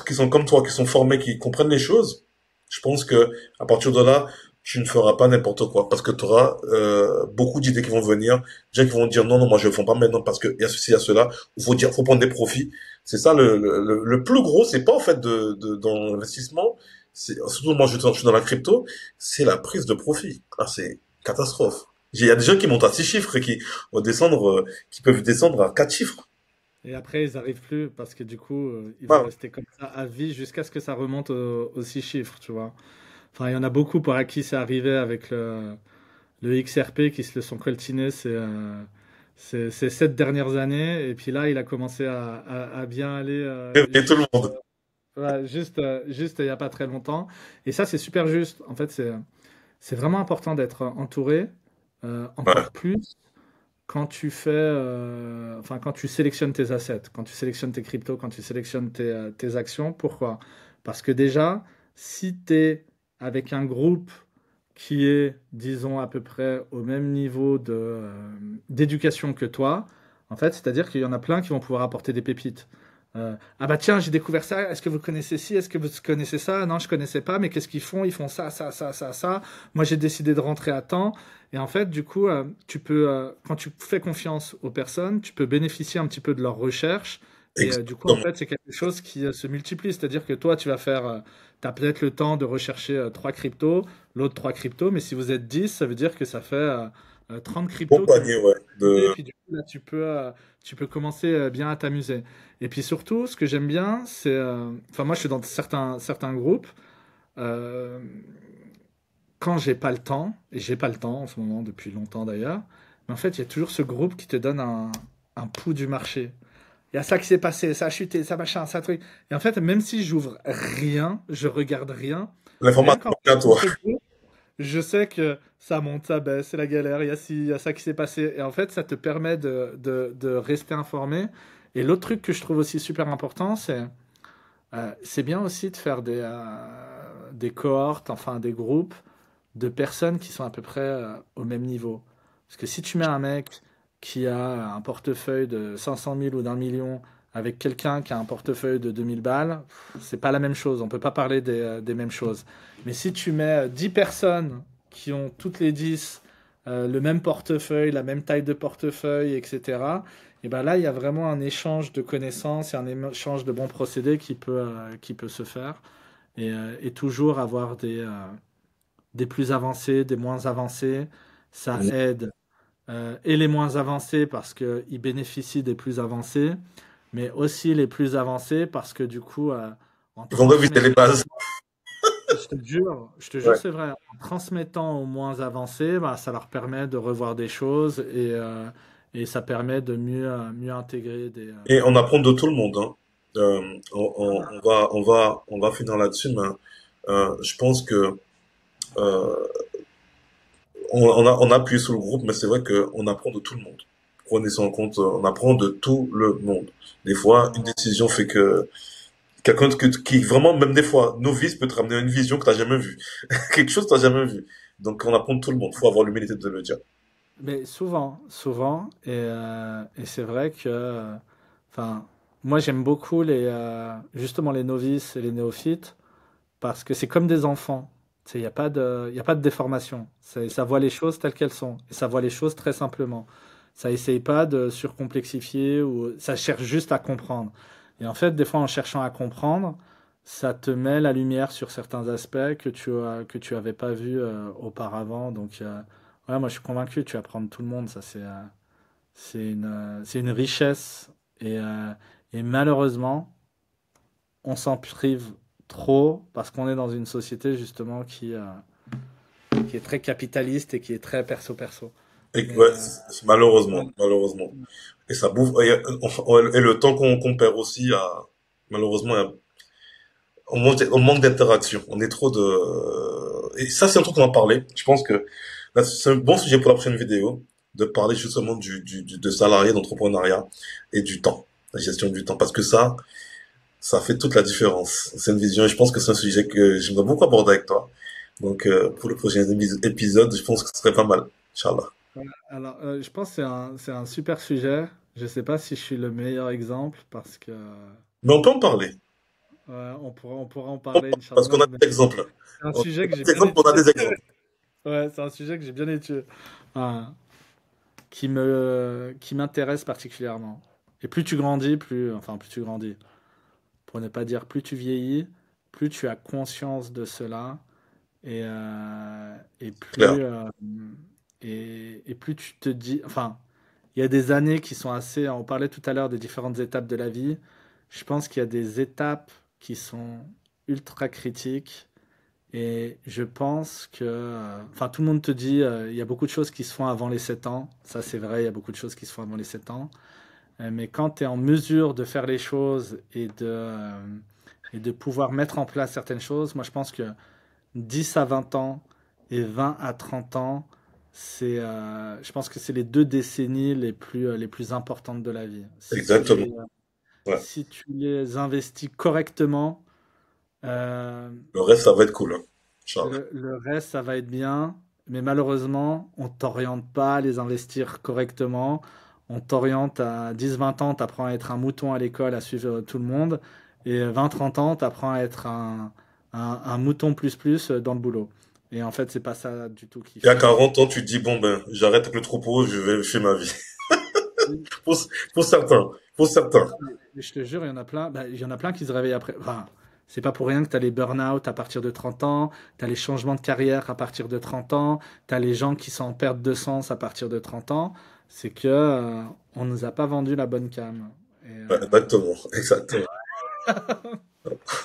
toi, qui sont formés, qui comprennent les choses, je pense que à partir de là, tu ne feras pas n'importe quoi parce que tu auras beaucoup d'idées qui vont venir, des gens qui vont dire non, non, moi je le fais pas maintenant parce que il y a ceci, il y a cela. Il faut dire, faut prendre des profits. C'est ça le plus gros, c'est pas en fait dans l'investissement, c'est surtout moi je suis dans la crypto, c'est la prise de profit. Là, c'est catastrophe. Il y a des gens qui montent à 6 chiffres et qui vont descendre, qui peuvent descendre à 4 chiffres. Et après, ils n'arrivent plus parce que du coup, ils vont Voilà. rester comme ça à vie jusqu'à ce que ça remonte aux 6 chiffres, tu vois. Enfin, il y en a beaucoup pour à qui c'est arrivé avec le XRP qui se le sont coltinés ces 7 dernières années. Et puis là, il a commencé à bien aller Et tout le monde. ouais, juste il n'y a pas très longtemps. Et ça, c'est super juste. En fait, c'est vraiment important d'être entouré, Ouais. encore plus quand tu enfin, quand tu sélectionnes tes assets, quand tu sélectionnes tes cryptos, quand tu sélectionnes tes actions. Pourquoi? Parce que déjà, si tu es avec un groupe qui est, disons, à peu près au même niveau d'éducation que toi, en fait, c'est-à-dire qu'il y en a plein qui vont pouvoir apporter des pépites. Ah bah tiens, j'ai découvert ça, est-ce que vous connaissez ci, est-ce que vous connaissez ça? Non, je connaissais pas, mais qu'est-ce qu'ils font? Ils font ça, ça, ça, ça, ça. Moi, j'ai décidé de rentrer à temps. Et en fait, du coup, quand tu fais confiance aux personnes, tu peux bénéficier un petit peu de leurs recherches. Et du coup, en Exactement. fait, c'est quelque chose qui se multiplie. C'est-à-dire que toi, tu as peut-être le temps de rechercher 3 cryptos, l'autre 3 cryptos, mais si vous êtes 10, ça veut dire que ça fait 30 Bon cryptos que vous panier, pouvez ouais. utiliser. Et puis du coup, là, tu peux commencer bien à t'amuser. Et puis surtout, ce que j'aime bien, enfin, moi, je suis dans certains groupes. euh, Quand j'ai pas le temps, et j'ai pas le temps en ce moment depuis longtemps d'ailleurs, mais en fait, il y a toujours ce groupe qui te donne un pouls du marché. Il y a ça qui s'est passé, ça a chuté, ça machin, ça truc. Et en fait, même si j'ouvre rien, je regarde rien, rien L'information qu'en est à regardant toi. ce groupe, je sais que ça monte, ça baisse, c'est la galère, il y a ci, il y a ça qui s'est passé. Et en fait, ça te permet de rester informé. Et l'autre truc que je trouve aussi super important, c'est bien aussi de faire des cohortes, enfin des groupes de personnes qui sont à peu près au même niveau. Parce que si tu mets un mec qui a un portefeuille de 500 000 ou d'1 million avec quelqu'un qui a un portefeuille de 2000 balles, c'est pas la même chose. On peut pas parler des mêmes choses. Mais si tu mets 10 personnes qui ont toutes les 10 le même portefeuille, la même taille de portefeuille, etc., et ben là, il y a vraiment un échange de connaissances et un échange de bons procédés qui peut se faire. Et toujours avoir des plus avancés, des moins avancés. Ça Mhm. aide et les moins avancés parce qu'ils bénéficient des plus avancés, mais aussi les plus avancés parce que du coup, en Ils vont réviser les transmettant, bases. je te jure, Ouais. c'est vrai, en transmettant aux moins avancés, bah, ça leur permet de revoir des choses et ça permet de mieux intégrer Et on des apprend de tout le monde, hein. On va finir là-dessus, mais je pense que euh, on a appuyé sur le groupe, mais c'est vrai qu'on apprend de tout le monde. Prenez ça en compte, on apprend de tout le monde. Des fois, une décision fait que quelqu'un qui vraiment, même des fois, novice peut te ramener à une vision que tu n'as jamais vue. Quelque chose que tu n'as jamais vu. Donc, on apprend de tout le monde. Faut avoir l'humilité de le dire. Mais souvent, souvent, et c'est vrai que, enfin, moi j'aime beaucoup justement les novices et les néophytes parce que c'est comme des enfants. Il n'y a pas y a pas de déformation. Ça voit les choses telles qu'elles sont. Et ça voit les choses très simplement. Ça essaye pas de surcomplexifier ou ça cherche juste à comprendre. Et en fait, des fois, en cherchant à comprendre, ça te met la lumière sur certains aspects que tu avais pas vus auparavant. Donc, ouais, moi, je suis convaincu, tu apprends de tout le monde. Ça, c'est une richesse. Et, euh, et malheureusement, on s'en prive trop parce qu'on est dans une société justement qui est très capitaliste et qui est très perso-perso. Et, Mais ouais, ouais, malheureusement, malheureusement. Et ça bouffe, et le temps qu'on perd aussi malheureusement, on manque d'interaction. On est trop et ça, c'est un truc qu'on va parler. Je pense que là, c'est un bon sujet pour la prochaine vidéo, de parler justement de salarié, d'entrepreneuriat et du temps, la gestion du temps. Parce que ça fait toute la différence. C'est une vision et je pense que c'est un sujet que j'aimerais beaucoup aborder avec toi. Donc, pour le prochain épisode, je pense que ce serait pas mal. Inch'Allah. ouais. Alors, je pense que c'est un super sujet. Je sais pas si je suis le meilleur exemple parce que Mais on peut en parler. on pourra en parler, Parce qu'on Inch'Allah. a Mais des exemples. c'est un On sujet que a j'ai des bien exemples, on a étudié. des exemples. Ouais, c'est un sujet que j'ai bien étudié. Ouais, qui m'intéresse particulièrement. Et plus tu grandis, plus tu grandis. Pour ne pas dire plus tu vieillis, plus tu as conscience de cela et Clair. et plus tu te dis, enfin, il y a des années qui sont assez, on parlait tout à l'heure des différentes étapes de la vie. Je pense qu'il y a des étapes qui sont ultra critiques et je pense que, enfin, tout le monde te dit, il y a beaucoup de choses qui se font avant les 7 ans. Ça, c'est vrai, il y a beaucoup de choses qui se font avant les 7 ans. Mais quand tu es en mesure de faire les choses et de pouvoir mettre en place certaines choses, moi je pense que 10 à 20 ans et 20 à 30 ans, je pense que c'est les deux décennies les plus importantes de la vie. Exactement. Ouais. Si tu les investis correctement, euh, Le reste, ça va être cool, hein. Inch'Allah. le reste, ça va être bien. Mais malheureusement, on t'oriente pas à les investir correctement. On t'oriente à 10-20 ans, tu apprends à être un mouton à l'école, à suivre tout le monde. Et 20-30 ans, tu apprends à être un mouton plus dans le boulot. Et en fait, c'est pas ça du tout qu'il Et à faut. 40 ans, tu te dis, bon, ben, j'arrête avec le troupeau, je vais faire ma vie. Oui. Pour, pour certains. Pour certains. Et je te jure, il y en a plein, bah, il y en a plein qui se réveillent après. Enfin, c'est pas pour rien que tu as les burn-out à partir de 30 ans, tu as les changements de carrière à partir de 30 ans, tu as les gens qui sont en perte de sens à partir de 30 ans. C'est que on nous a pas vendu la bonne cam. Et, Ouais, exactement. Exactement.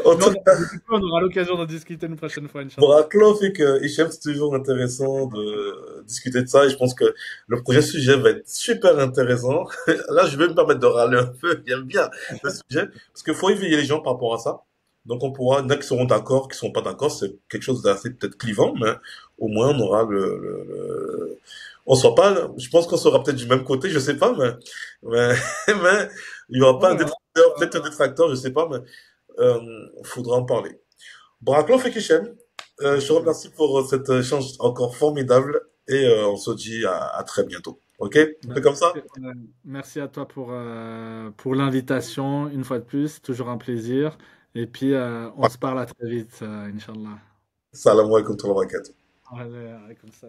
En mais tout cas, du coup, on aura l'occasion d'en discuter une prochaine fois, pour Inch'Allah. Aklo, fait que Hichem, c'est toujours intéressant de discuter de ça et je pense que le prochain sujet va être super intéressant. Là, je vais me permettre de râler un peu. J'aime bien le sujet parce qu'il faut éveiller les gens par rapport à ça. Donc, on pourra, il y en a qui seront d'accord, qui seront pas d'accord. C'est quelque chose d'assez peut-être clivant, mais au moins, on aura on sera pas, je pense qu'on sera peut-être du même côté, je sais pas, mais, mais il y aura On pas un verra. détracteur, peut-être un détracteur, je sais pas, mais, faudra en parler. Bon, Aklo, fait qu'Hichem, je te remercie pour cet échange encore formidable et on se dit à très bientôt. Ok? On Ben, fait comme ça? merci à toi pour l'invitation, une fois de plus, toujours un plaisir. Et puis, on se parle à très vite, Inch'Allah. Salam alaikum wa rahmatullahi wa barakatuh. Allez, comme ça.